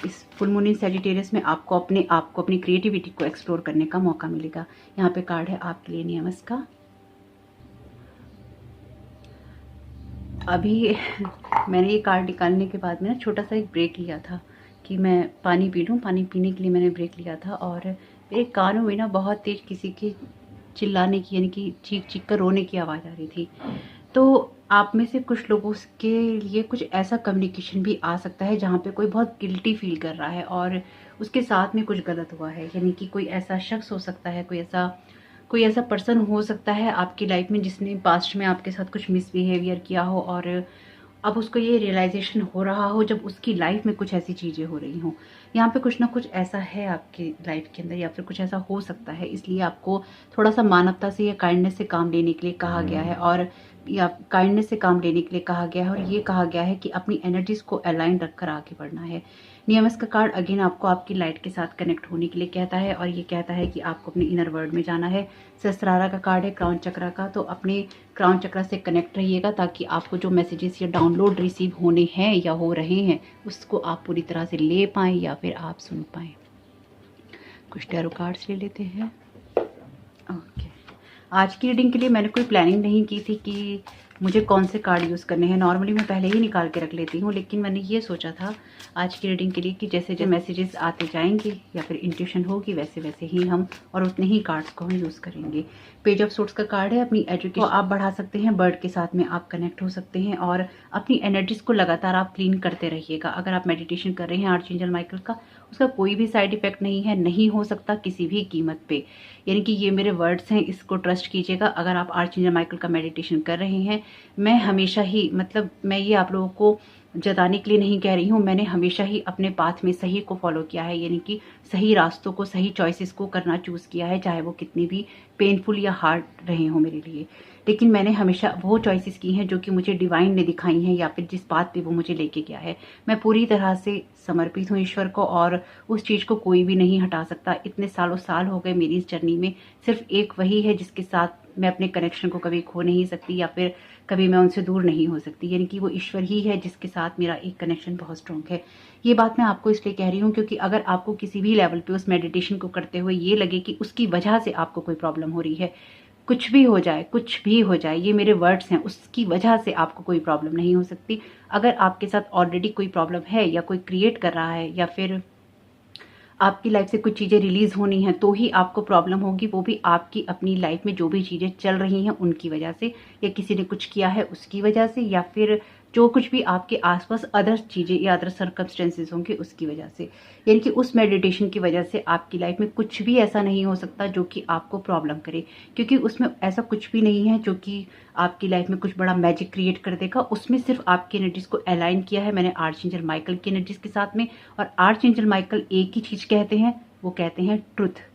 इस फुल मून इन सैजिटेरियस में आपको अपने आप को, अपनी क्रिएटिविटी को एक्सप्लोर करने का मौका मिलेगा। यहाँ पे कार्ड है आपके लिए नियमस का। अभी मैंने ये कार्ड निकालने के बाद में ना छोटा सा एक ब्रेक लिया था कि मैं पानी पी लूँ। पानी पीने के लिए मैंने ब्रेक लिया था, और मेरे कानों में ना बहुत तेज किसी के चिल्लाने की, यानी कि चीख चीख कर रोने की आवाज़ आ रही थी। तो आप में से कुछ लोगों के लिए कुछ ऐसा कम्युनिकेशन भी आ सकता है जहाँ पे कोई बहुत गिल्टी फील कर रहा है और उसके साथ में कुछ गलत हुआ है। यानी कि कोई ऐसा शख्स हो सकता है, कोई ऐसा पर्सन हो सकता है आपकी लाइफ में जिसने पास्ट में आपके साथ कुछ मिसबिहेवियर किया हो, और अब उसको ये रियलाइजेशन हो रहा हो जब उसकी लाइफ में कुछ ऐसी चीज़ें हो रही हों। यहाँ पे कुछ ना कुछ ऐसा है आपकी लाइफ के अंदर, या फिर कुछ ऐसा हो सकता है, इसलिए आपको थोड़ा सा मानवता से या काइंडनेस से काम लेने के लिए कहा गया है, और या काइंडनेस से काम लेने के लिए कहा गया है, और ये कहा गया है कि अपनी एनर्जीज को अलाइन रखकर आगे बढ़ना है। नियमस का कार्ड अगेन आपको आपकी लाइट के साथ कनेक्ट होने के लिए कहता है, और ये कहता है कि आपको अपने इनर वर्ल्ड में जाना है। सहस्त्रारा का कार्ड है क्राउन चक्र का, तो अपने क्राउन चक्र से कनेक्ट रहिएगा ताकि आपको जो मैसेजेस या डाउनलोड रिसीव होने हैं या हो रहे हैं उसको आप पूरी तरह से ले पाएँ या फिर आप सुन पाएँ। कुछ टैरो कार्ड्स ले लेते हैं। ओके, आज की रीडिंग के लिए मैंने कोई प्लानिंग नहीं की थी कि मुझे कौन से कार्ड यूज़ करने हैं। नॉर्मली मैं पहले ही निकाल के रख लेती हूँ, लेकिन मैंने ये सोचा था आज की रीडिंग के लिए कि जैसे जैसे मैसेजेस आते जाएंगे या फिर इंट्यूशन होगी, वैसे वैसे ही हम और उतने ही कार्ड्स को हम यूज़ करेंगे। पेज ऑफ सोर्ट्स का कार्ड है, अपनी एजुकेशन को आप बढ़ा सकते हैं, बर्ड के साथ में आप कनेक्ट हो सकते हैं, और अपनी एनर्जीज को लगातार आप क्लीन करते रहिएगा। अगर आप मेडिटेशन कर रहे हैं आर्चएंजल माइकल का, उसका कोई भी साइड इफेक्ट नहीं है, नहीं हो सकता किसी भी कीमत पे। यानी कि ये मेरे वर्ड्स हैं, इसको ट्रस्ट कीजिएगा। अगर आप आर्चएंजल माइकल का मेडिटेशन कर रहे हैं, मैं हमेशा ही, मतलब मैं ये आप लोगों को जताने के लिए नहीं कह रही हूँ, मैंने हमेशा ही अपने पाथ में सही को फॉलो किया है, यानी कि सही रास्तों को, सही चॉइसेस को करना चूज़ किया है, चाहे वो कितनी भी पेनफुल या हार्ड रहे हो मेरे लिए। लेकिन मैंने हमेशा वो चॉइसेस की हैं जो कि मुझे डिवाइन ने दिखाई हैं, या फिर जिस बात पे वो मुझे लेके गया है। मैं पूरी तरह से समर्पित हूँ ईश्वर को, और उस चीज़ को कोई भी नहीं हटा सकता। इतने सालों साल हो गए मेरी इस जर्नी में, सिर्फ एक वही है जिसके साथ मैं अपने कनेक्शन को कभी खो नहीं सकती, या फिर कभी मैं उनसे दूर नहीं हो सकती। यानी कि वो ईश्वर ही है जिसके साथ मेरा एक कनेक्शन बहुत स्ट्रॉन्ग है। ये बात मैं आपको इसलिए कह रही हूँ क्योंकि अगर आपको किसी भी लेवल पे उस मेडिटेशन को करते हुए ये लगे कि उसकी वजह से आपको कोई प्रॉब्लम हो रही है, कुछ भी हो जाए, कुछ भी हो जाए, ये मेरे वर्ड्स हैं, उसकी वजह से आपको कोई प्रॉब्लम नहीं हो सकती। अगर आपके साथ ऑलरेडी कोई प्रॉब्लम है या कोई क्रिएट कर रहा है, या फिर आपकी लाइफ से कुछ चीज़ें रिलीज होनी है, तो ही आपको प्रॉब्लम होगी, वो भी आपकी अपनी लाइफ में जो भी चीज़ें चल रही हैं उनकी वजह से, या किसी ने कुछ किया है उसकी वजह से, या फिर जो कुछ भी आपके आसपास अदर चीज़ें या अदर सर्कमस्टेंसेस होंगे उसकी वजह से। यानी कि उस मेडिटेशन की वजह से आपकी लाइफ में कुछ भी ऐसा नहीं हो सकता जो कि आपको प्रॉब्लम करे, क्योंकि उसमें ऐसा कुछ भी नहीं है जो कि आपकी लाइफ में कुछ बड़ा मैजिक क्रिएट कर देगा। उसमें सिर्फ आपकी एनर्जीज को अलाइन किया है मैंने आर्चएंजल माइकल की एनर्जीज के साथ में, और आर्चएंजल माइकल एक ही चीज़ कहते हैं, वो कहते हैं ट्रुथ।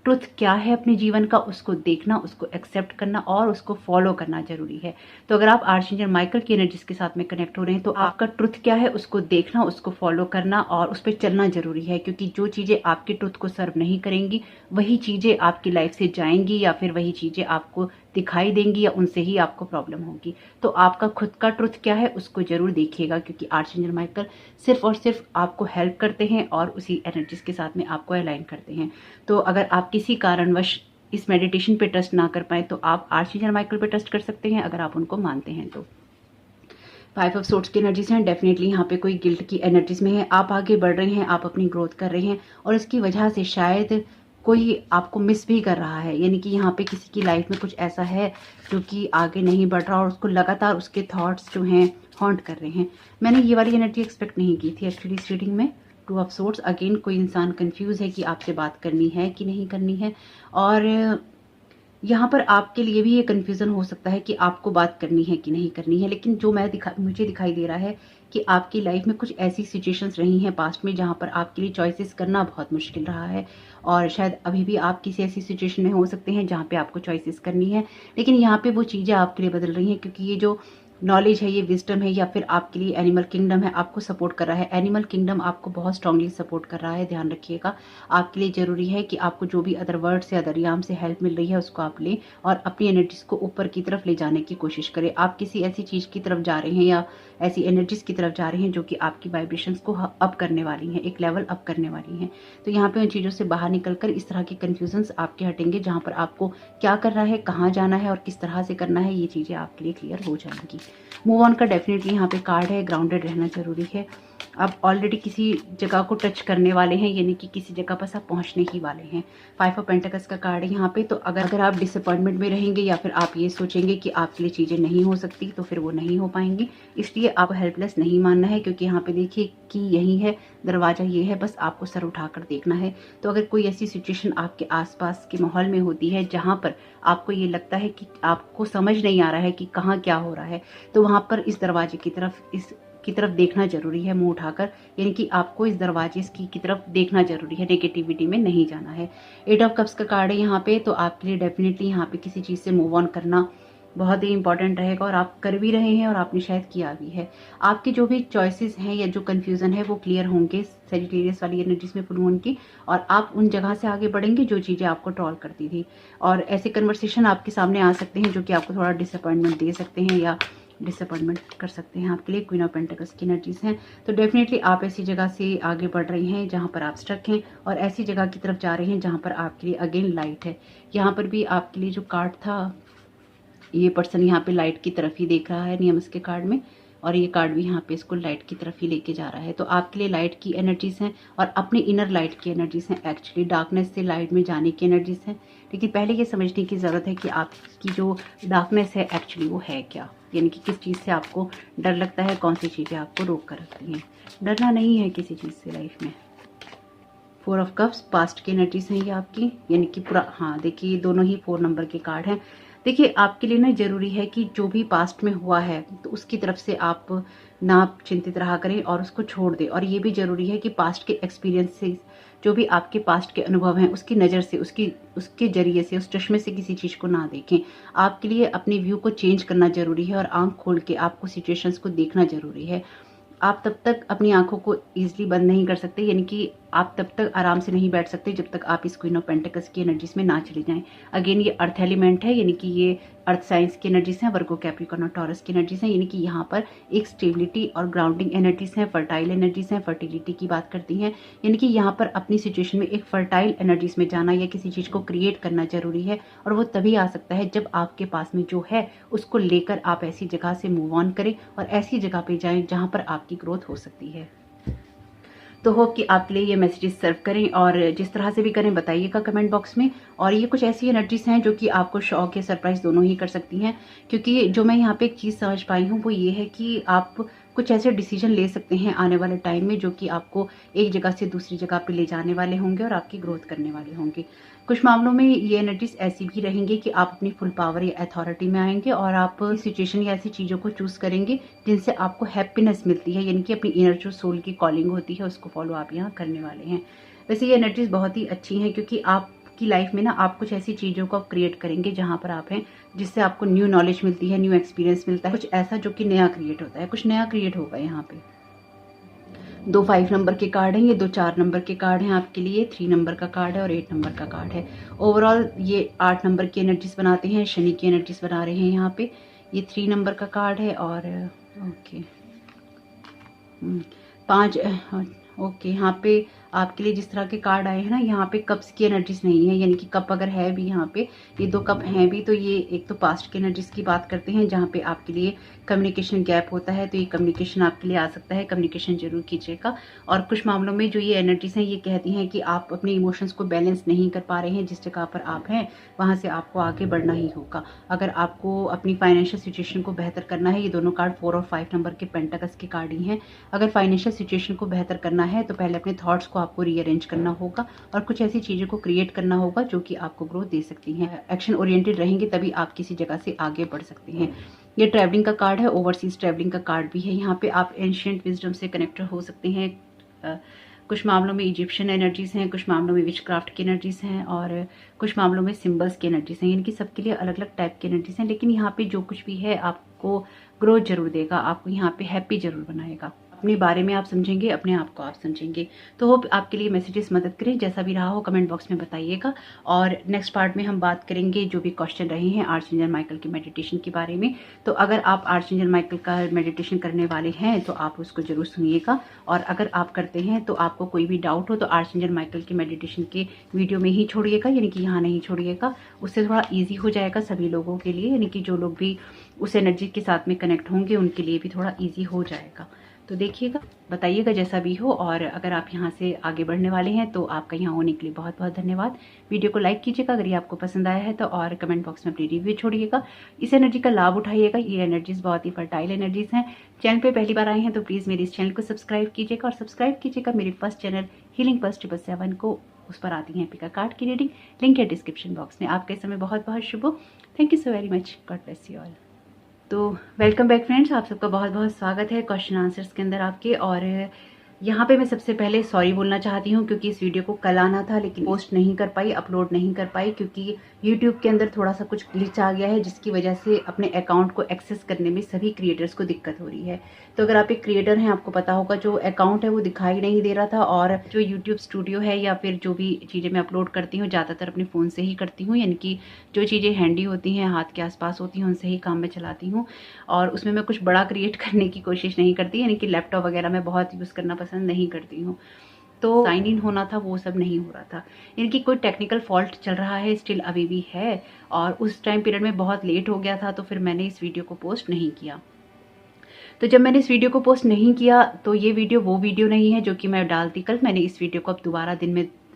ट्रुथ क्या है अपने जीवन का, उसको देखना, उसको एक्सेप्ट करना और उसको फॉलो करना जरूरी है। तो अगर आप आर्चएंजल माइकल की एनर्जीज के साथ में कनेक्ट हो रहे हैं तो आपका ट्रुथ क्या है उसको देखना, उसको फॉलो करना और उस पर चलना जरूरी है, क्योंकि जो चीजें आपके ट्रुथ को सर्व नहीं करेंगी वही चीजें आपकी लाइफ से जाएंगी या फिर वही चीजें आपको दिखाई देंगी या उनसे ही आपको प्रॉब्लम होगी। तो आपका खुद का ट्रुथ क्या है उसको जरूर देखिएगा, क्योंकि आर्चएंजल माइकल सिर्फ और सिर्फ आपको हेल्प करते हैं और उसी एनर्जीज के साथ में आपको अलाइन करते हैं। तो अगर आप किसी कारणवश इस मेडिटेशन पे ट्रस्ट ना कर पाए तो आप आर्चएंजल माइकल पे ट्रस्ट कर सकते हैं अगर आप उनको मानते हैं तो। 5 ऑफ सोर्ड्स की एनर्जीज हैं, डेफिनेटली यहाँ पे कोई गिल्ट की एनर्जीज में है। आप आगे बढ़ रहे हैं, आप अपनी ग्रोथ कर रहे हैं और इसकी वजह से शायद कोई आपको मिस भी कर रहा है, यानी कि यहाँ पे किसी की लाइफ में कुछ ऐसा है जो कि आगे नहीं बढ़ रहा और उसको लगातार उसके थॉट्स जो हैं हॉन्ट कर रहे हैं। मैंने ये वाली एनर्जी एक्सपेक्ट नहीं की थी एक्चुअली इस रीडिंग में। 2 ऑफ सोर्ड्स, अगेन कोई इंसान कंफ्यूज है कि आपसे बात करनी है कि नहीं करनी है, और यहाँ पर आपके लिए भी ये कन्फ्यूज़न हो सकता है कि आपको बात करनी है कि नहीं करनी है। लेकिन जो मुझे दिखाई दे रहा है कि आपकी लाइफ में कुछ ऐसी सिचुएशंस रही हैं पास्ट में जहाँ पर आपके लिए चॉइसेस करना बहुत मुश्किल रहा है, और शायद अभी भी आप किसी ऐसी सिचुएशन में हो सकते हैं जहाँ पे आपको चॉइसेस करनी है। लेकिन यहाँ पे वो चीज़ें आपके लिए बदल रही हैं, क्योंकि ये जो नॉलेज है, ये विजडम है, या फिर आपके लिए एनिमल किंगडम है, आपको सपोर्ट कर रहा है। एनिमल किंगडम आपको बहुत स्ट्रांगली सपोर्ट कर रहा है, ध्यान रखिएगा। आपके लिए जरूरी है कि आपको जो भी अदर वर्ड से, अदर याम से हेल्प मिल रही है उसको आप लें और अपनी एनर्जीज को ऊपर की तरफ ले जाने की कोशिश करें। आप किसी ऐसी चीज की तरफ जा रहे हैं या ऐसी एनर्जीज की तरफ जा रहे हैं जो कि आपकी वाइब्रेशंस को अप करने वाली हैं, एक लेवल अप करने वाली हैं। तो यहाँ पे उन चीज़ों से बाहर निकलकर इस तरह के कन्फ्यूजन्स आपके हटेंगे, जहाँ पर आपको क्या करना है, कहाँ जाना है और किस तरह से करना है, ये चीज़ें आपके लिए क्लियर हो जाएंगी। मूव ऑन का डेफिनेटली यहाँ पे कार्ड है, ग्राउंडेड रहना जरूरी है। आप ऑलरेडी किसी जगह को टच करने वाले हैं, यानी कि किसी जगह पर आप पहुंचने ही वाले हैं। 5 ऑफ पेंटिकल्स का कार्ड है यहाँ पे। तो अगर आप डिसअपॉइंटमेंट में रहेंगे या फिर आप ये सोचेंगे कि आपके लिए चीज़ें नहीं हो सकती तो फिर वो नहीं हो पाएंगी। इसलिए आप हेल्पलेस नहीं मानना है, क्योंकि यहाँ पे देखिए कि यही है दरवाजा, ये है, बस आपको सर उठाकर देखना है। तो अगर कोई ऐसी सिचुएशन आपके आसपास के माहौल में होती है जहाँ पर आपको ये लगता है कि आपको समझ नहीं आ रहा है कि कहाँ क्या हो रहा है, तो वहाँ पर इस दरवाजे की तरफ देखना जरूरी है, मुंह उठाकर, यानी कि आपको इस दरवाजे की तरफ देखना जरूरी है, नेगेटिविटी में नहीं जाना है। 8 ऑफ कप्स का कार्ड है यहाँ पे। तो आपके लिए डेफिनेटली यहाँ पे किसी चीज़ से मूव ऑन करना बहुत ही इंपॉर्टेंट रहेगा, और आप कर भी रहे हैं और आपने शायद किया भी है। आपके जो भी चॉइसेस हैं या जो कंफ्यूजन है वो क्लियर होंगे सेजिटेरियस वाली एनर्जीज में, फुल मून की, और आप उन जगह से आगे बढ़ेंगे जो चीज़ें आपको ट्रॉल करती थी। और ऐसे कन्वर्सेशन आपके सामने आ सकते हैं जो कि आपको थोड़ा डिसअपॉइंटमेंट दे सकते हैं या डिसअपॉइंटमेंट कर सकते हैं आपके लिए। क्वीन ऑफ पेंटिकल्स की एनर्जीज हैं। तो डेफिनेटली आप ऐसी जगह से आगे बढ़ रहे हैं जहाँ पर आप स्टक हैं, और ऐसी जगह की तरफ जा रहे हैं जहाँ पर आपके लिए अगेन लाइट है। यहाँ पर भी आपके लिए जो कार्ड था, ये पर्सन यहाँ पे लाइट की तरफ ही देख रहा है नियमस के कार्ड में, और ये कार्ड भी यहाँ पे इसको लाइट की तरफ ही लेके जा रहा है। तो आपके लिए लाइट की एनर्जीज हैं और अपने इनर लाइट की एनर्जीज हैं। एक्चुअली डार्कनेस से लाइट में जाने की एनर्जीज हैं, लेकिन पहले ये समझने की ज़रूरत है कि आपकी जो डार्कनेस है एक्चुअली वो है क्या, यानी कि किस चीज़ से आपको डर लगता है, कौन सी चीज़ें आपको रोक कर रखती हैं। डरना नहीं है किसी चीज़ से लाइफ में। 4 ऑफ कप्स, पास्ट की एनर्जीज हैं ये आपकी, यानी कि पूरा, हाँ देखिए दोनों ही 4 नंबर के कार्ड हैं। देखिए आपके लिए ना जरूरी है कि जो भी पास्ट में हुआ है तो उसकी तरफ से आप ना चिंतित रहा करें और उसको छोड़ दें। और ये भी जरूरी है कि पास्ट के एक्सपीरियंसेस, जो भी आपके पास्ट के अनुभव हैं, उसकी नज़र से, उसके जरिए से, उस चश्मे से किसी चीज़ को ना देखें। आपके लिए अपनी व्यू को चेंज करना जरूरी है और आंख खोल के आपको सिचुएशंस को देखना जरूरी है। आप तब तक अपनी आंखों को ईजिली बंद नहीं कर सकते, यानी कि आप तब तक आराम से नहीं बैठ सकते जब तक आप इस क्वीन ऑफ पेंटिकल्स की एनर्जीज में ना चले जाएं। अगेन ये अर्थ एलिमेंट है, यानी कि ये अर्थ साइंस की एनर्जीज हैं, वर्गो, कैप्रिकॉर्न और टॉरस की एनर्जीज हैं, यानी कि यहाँ पर एक स्टेबिलिटी और ग्राउंडिंग एनर्जीज हैं, फर्टाइल एनर्जीज हैं, फर्टिलिटी की बात करती हैं, यानी कि यहाँ पर अपनी सिचुएशन में एक फर्टाइल एनर्जीज में जाना या किसी चीज़ को क्रिएट करना जरूरी है। और वो तभी आ सकता है जब आपके पास में जो है उसको लेकर आप ऐसी जगह से मूव ऑन करें और ऐसी जगह पे जाएं जहाँ पर आपकी ग्रोथ हो सकती है। तो होप कि आपके लिए ये मैसेजेस सर्व करें, और जिस तरह से भी करें बताइएगा कमेंट बॉक्स में। और ये कुछ ऐसी एनर्जीज हैं जो कि आपको शॉक या सरप्राइज दोनों ही कर सकती हैं, क्योंकि जो मैं यहाँ पे एक चीज़ समझ पाई हूँ वो ये है कि आप कुछ ऐसे डिसीजन ले सकते हैं आने वाले टाइम में जो कि आपको एक जगह से दूसरी जगह पे ले जाने वाले होंगे और आपकी ग्रोथ करने वाले होंगे। कुछ मामलों में ये एनर्जीज ऐसी भी रहेंगी कि आप अपनी फुल पावर या अथॉरिटी में आएंगे और आप सिचुएशन या ऐसी चीज़ों को चूज करेंगे जिनसे आपको हैप्पीनेस मिलती है, यानी कि अपनी इनर जो सोल की कॉलिंग होती है उसको फॉलो आप यहाँ करने वाले हैं। वैसे ये एनर्जीज बहुत ही अच्छी हैं, क्योंकि आपकी लाइफ में ना आप कुछ ऐसी चीज़ों को क्रिएट करेंगे जहाँ पर आप हैं, जिससे आपको न्यू नॉलेज मिलती है, न्यू एक्सपीरियंस मिलता है, कुछ ऐसा जो कि नया क्रिएट होता है, कुछ नया क्रिएट होगा। यहाँ पे 2 5 नंबर के कार्ड हैं, ये 2 4 नंबर के कार्ड हैं आपके लिए, 3 नंबर का कार्ड है और 8 नंबर का कार्ड है। ओवरऑल ये 8 नंबर की एनर्जीज बनाते हैं, शनि की एनर्जीज बना रहे हैं यहाँ पे। ये 3 नंबर का कार्ड है और ओके 5 ओके। यहाँ पे आपके लिए जिस तरह के कार्ड आए हैं ना, यहाँ पे कप्स की एनर्जीज नहीं है, यानी कि कप अगर है भी यहाँ पे, ये 2 कप हैं भी, तो ये एक तो पास्ट की एनर्जीज की बात करते हैं जहाँ पे आपके लिए कम्युनिकेशन गैप होता है, तो ये कम्युनिकेशन आपके लिए आ सकता है, कम्युनिकेशन जरूर कीजिएगा। और कुछ मामलों में जो ये एनर्जीज हैं ये कहती हैं कि आप अपने इमोशंस को बैलेंस नहीं कर पा रहे हैं, जिस जगह पर आप हैं वहाँ से आपको आगे बढ़ना ही होगा। अगर आपको अपनी फाइनेंशियल सिचुएशन को बेहतर करना है, ये दोनों कार्ड 4 और 5 नंबर के पेंटाकल्स के कार्ड ही हैं। अगर फाइनेंशियल सिचुएशन को बेहतर करना है तो पहले अपने थॉट्स को आपको रीअरेंज करना होगा और कुछ ऐसी चीज़ों को क्रिएट करना होगा जो कि आपको ग्रोथ दे सकती हैं। एक्शन ओरिएंटेड रहेंगे तभी आप किसी जगह से आगे बढ़ सकते हैं। ये ट्रैवलिंग का कार्ड है, ओवरसीज ट्रैवलिंग का कार्ड भी है। यहाँ पे आप एंशिएंट विजडम से कनेक्ट हो सकते हैं। कुछ मामलों में इजिप्शियन एनर्जीज हैं, कुछ मामलों में विचक्राफ्ट की एनर्जीज हैं और कुछ मामलों में सिंबल्स की एनर्जीज हैं। इनकी सबके लिए अलग अलग टाइप की एनर्जीज हैं, लेकिन यहाँ पे जो कुछ भी है आपको ग्रोथ जरूर देगा, आपको यहाँ पे हैप्पी जरूर बनाएगा। अपने बारे में आप समझेंगे, अपने आप को आप समझेंगे। तो होप आपके लिए मैसेजेस मदद करें। जैसा भी रहा हो कमेंट बॉक्स में बताइएगा। और नेक्स्ट पार्ट में हम बात करेंगे जो भी क्वेश्चन रहे हैं आर्चएंजल माइकल के मेडिटेशन के बारे में। तो अगर आप आर्चएंजल माइकल का मेडिटेशन करने वाले हैं तो आप उसको जरूर सुनिएगा, और अगर आप करते हैं तो आपको कोई भी डाउट हो तो आर्चएंजल माइकल के मेडिटेशन के वीडियो में ही छोड़िएगा, यानी कि यहाँ नहीं छोड़िएगा। उससे थोड़ा ईजी हो जाएगा सभी लोगों के लिए, यानी कि जो लोग भी उस एनर्जी के साथ में कनेक्ट होंगे उनके लिए भी थोड़ा ईजी हो जाएगा। तो देखिएगा, बताइएगा जैसा भी हो। और अगर आप यहाँ से आगे बढ़ने वाले हैं तो आपका यहाँ होने के लिए बहुत बहुत धन्यवाद। वीडियो को लाइक कीजिएगा अगर ये आपको पसंद आया है तो, और कमेंट बॉक्स में अपनी रिव्यू छोड़िएगा। इस एनर्जी का लाभ उठाइएगा, ये एनर्जीज बहुत ही फर्टाइल एनर्जीज हैं। चैनल पे पहली बार आए हैं तो प्लीज़ मेरे इस चैनल को सब्सक्राइब कीजिएगा, और सब्सक्राइब कीजिएगा मेरे फर्स्ट चैनल हीलिंग पल्स 777 को। उस पर आती है पिका कार्ड की रीडिंग, लिंक है डिस्क्रिप्शन बॉक्स में। आपके समय बहुत बहुत शुभ हो। Thank you so very much, god bless you all. तो वेलकम बैक फ्रेंड्स, आप सबका बहुत बहुत स्वागत है क्वेश्चन आंसर्स के अंदर आपके। और यहाँ पे मैं सबसे पहले सॉरी बोलना चाहती हूँ, क्योंकि इस वीडियो को कल आना था लेकिन पोस्ट नहीं कर पाई, अपलोड नहीं कर पाई, क्योंकि YouTube के अंदर थोड़ा सा कुछ ग्लिच आ गया है, जिसकी वजह से अपने अकाउंट को एक्सेस करने में सभी क्रिएटर्स को दिक्कत हो रही है। तो अगर आप एक क्रिएटर हैं आपको पता होगा, जो अकाउंट है वो दिखाई नहीं दे रहा था, और जो YouTube स्टूडियो है या फिर जो भी चीज़ें मैं अपलोड करती हूँ ज़्यादातर अपने फ़ोन से ही करती हूँ, यानी कि जो चीज़ें हैंडी होती हैं, हाथ के आसपास होती हैं, उनसे ही काम में चलाती हूँ। और उसमें मैं कुछ बड़ा क्रिएट करने की कोशिश नहीं करती, यानी कि लैपटॉप वगैरह मैं बहुत यूज़ करना पसंद नहीं करती हूँ। तो साइन इन होना था वो सब नहीं हो रहा था, यानी कि कोई टेक्निकल फॉल्ट चल रहा है, स्टिल अभी भी है, और उस टाइम पीरियड में बहुत लेट हो गया था, तो फिर मैंने इस वीडियो को पोस्ट नहीं किया। तो जब मैंने इस वीडियो को पोस्ट नहीं किया तो ये वीडियो वो वीडियो नहीं है जो कि मैं डालती कल। मैंने इस वीडियो को अब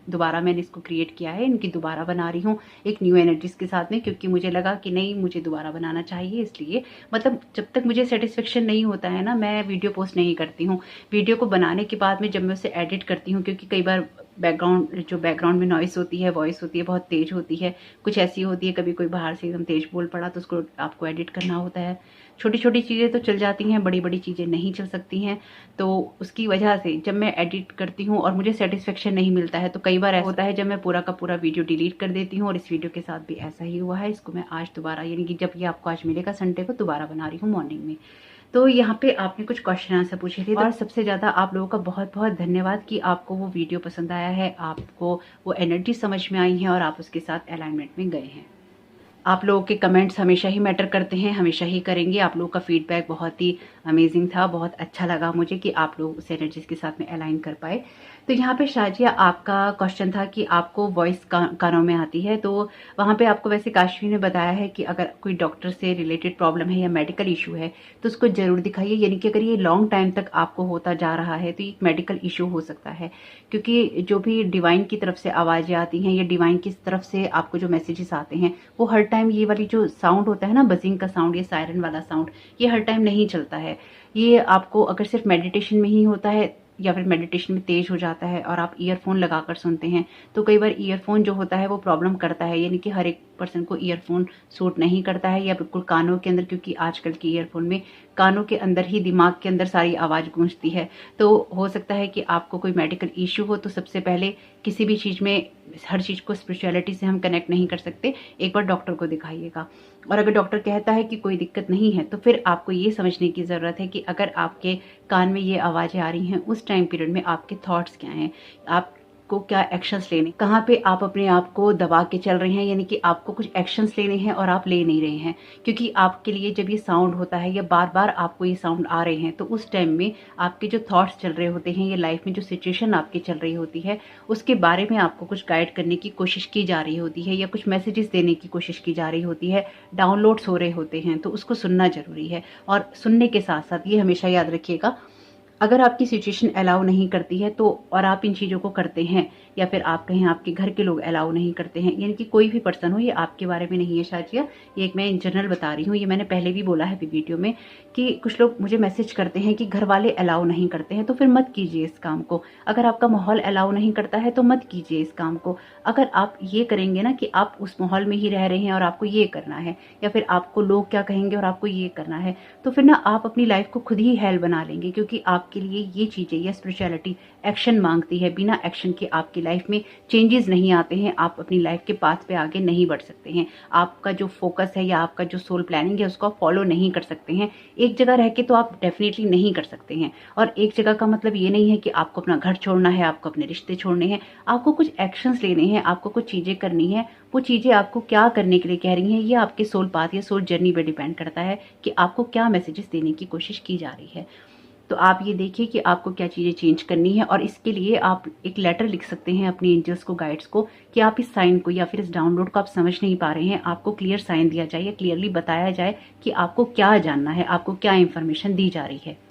दोबारा मैंने इसको क्रिएट किया है, इनकी दोबारा बना रही हूँ एक न्यू एनर्जीज के साथ में, क्योंकि मुझे लगा कि नहीं, मुझे दोबारा बनाना चाहिए। इसलिए मतलब जब तक मुझे सेटिस्फेक्शन नहीं होता है ना, मैं वीडियो पोस्ट नहीं करती हूँ। वीडियो को बनाने के बाद में जब मैं उसे एडिट करती हूँ, क्योंकि कई बार बैकग्राउंड में नॉइस होती है, वॉइस होती है, बहुत तेज होती है, कुछ ऐसी होती है, कभी कोई बाहर से एकदम तेज बोल पड़ा तो उसको आपको एडिट करना होता है। छोटी छोटी चीज़ें तो चल जाती हैं, बड़ी बड़ी चीज़ें नहीं चल सकती हैं। तो उसकी वजह से जब मैं एडिट करती हूँ और मुझे सेटिस्फेक्शन नहीं मिलता है, तो कई बार ऐसा होता है जब मैं पूरा का पूरा वीडियो डिलीट कर देती हूँ। और इस वीडियो के साथ भी ऐसा ही हुआ है। इसको मैं आज दोबारा, यानी कि जब ये आपको आज मिलेगा संडे को, दोबारा बना रही हूँ मॉर्निंग में। तो यहाँ पे आपने कुछ क्वेश्चन आंसर पूछे थे, और सबसे ज़्यादा आप लोगों का बहुत बहुत धन्यवाद कि आपको वो वीडियो पसंद आया है, आपको वो एनर्जी समझ में आई है और आप उसके साथ अलाइनमेंट में गए हैं। आप लोगों के कमेंट्स हमेशा ही मैटर करते हैं, हमेशा ही करेंगे। आप लोगों का फीडबैक बहुत ही अमेजिंग था, बहुत अच्छा लगा मुझे कि आप लोग उस एनर्जीज के साथ में अलाइन कर पाए। तो यहाँ पे शाजिया, आपका क्वेश्चन था कि आपको वॉइस कानों में आती है, तो वहाँ पे आपको वैसे काशवी ने बताया है कि अगर कोई डॉक्टर से रिलेटेड प्रॉब्लम है या मेडिकल इशू है तो उसको जरूर दिखाइए, यानी कि अगर ये लॉन्ग टाइम तक आपको होता जा रहा है तो ये मेडिकल इशू हो सकता है। क्योंकि जो भी डिवाइन की तरफ से आवाज़ें आती हैं या डिवाइन की तरफ से आपको जो मैसेजेस आते हैं, वो हर टाइम ये वाली जो साउंड होता है ना, बजिंग का साउंड, ये सायरन वाला साउंड, ये हर टाइम नहीं चलता है। ये आपको अगर सिर्फ मेडिटेशन में ही होता है या फिर मेडिटेशन में तेज हो जाता है और आप ईयरफोन लगाकर सुनते हैं, तो कई बार ईयरफोन जो होता है वो प्रॉब्लम करता है, यानी कि हर एक पर्सन को ईयरफोन सूट नहीं करता है, या बिल्कुल कानों के अंदर, क्योंकि आजकल के ईयरफोन में कानों के अंदर ही, दिमाग के अंदर सारी आवाज़ गूंजती है। तो हो सकता है कि आपको कोई मेडिकल इश्यू हो, तो सबसे पहले किसी भी चीज़ में, हर चीज़ को स्पिरिचुअलिटी से हम कनेक्ट नहीं कर सकते, एक बार डॉक्टर को दिखाइएगा। और अगर डॉक्टर कहता है कि कोई दिक्कत नहीं है, तो फिर आपको ये समझने की ज़रूरत है कि अगर आपके कान में ये आवाज़ें आ रही हैं, उस टाइम पीरियड में आपके थॉट्स क्या हैं, आपको क्या एक्शंस लेने, कहाँ पे आप अपने आप को दबा के चल रहे हैं, यानी कि आपको कुछ एक्शंस लेने हैं और आप ले नहीं रहे हैं। क्योंकि आपके लिए जब ये साउंड होता है या बार बार आपको ये साउंड आ रहे हैं, तो उस टाइम में आपके जो थॉट्स चल रहे होते हैं या लाइफ में जो सिचुएशन आपकी चल रही होती है, उसके बारे में आपको कुछ गाइड करने की कोशिश की जा रही होती है या कुछ मैसेजेस देने की कोशिश की जा रही होती है, डाउनलोड्स हो रहे होते हैं। तो उसको सुनना ज़रूरी है। और सुनने के साथ साथ ये हमेशा याद रखिएगा, अगर आपकी सिचुएशन अलाउ नहीं करती है तो, और आप इन चीज़ों को करते हैं, या फिर आप कहें आपके घर के लोग अलाउ नहीं करते हैं, यानी कि कोई भी पर्सन हो, ये आपके बारे में नहीं है शाजिया, ये एक मैं इन जनरल बता रही हूँ। ये मैंने पहले भी बोला है वीडियो में कि कुछ लोग मुझे मैसेज करते हैं कि घर वाले अलाउ नहीं करते हैं, तो फिर मत कीजिए इस काम को। अगर आपका माहौल अलाउ नहीं करता है तो मत कीजिए इस काम को। अगर आप ये करेंगे ना कि आप उस माहौल में ही रह रहे हैं और आपको ये करना है, या फिर आपको लोग क्या कहेंगे और आपको ये करना है, तो फिर ना आप अपनी लाइफ को खुद ही हेल बना लेंगे। क्योंकि आपके लिए ये चीज़ें या स्पिरिचुअलिटी एक्शन मांगती है। बिना एक्शन के आपकी लाइफ में चेंजेस नहीं आते हैं, आप अपनी लाइफ के पाथ पे आगे नहीं बढ़ सकते हैं। आपका जो फोकस है या आपका जो सोल प्लानिंग है, उसको आप फॉलो नहीं कर सकते हैं। एक जगह रह के तो आप डेफिनेटली नहीं कर सकते हैं। और एक जगह का मतलब ये नहीं है कि आपको अपना घर छोड़ना है, आपको अपने रिश्ते छोड़ने हैं। आपको कुछ एक्शंस लेने हैं, आपको कुछ चीज़ें करनी है। वो चीज़ें आपको क्या करने के लिए कह रही हैं, ये आपके सोल पाथ या सोल जर्नी पे डिपेंड करता है कि आपको क्या मैसेजेस देने की कोशिश की जा रही है। तो आप ये देखिए कि आपको क्या चीज़ें चेंज करनी है, और इसके लिए आप एक लेटर लिख सकते हैं अपने एंजल्स को, गाइड्स को, कि आप इस साइन को या फिर इस डाउनलोड को आप समझ नहीं पा रहे हैं, आपको क्लियर साइन दिया जाए या क्लियरली बताया जाए कि आपको क्या जानना है, आपको क्या इंफॉर्मेशन दी जा रही है।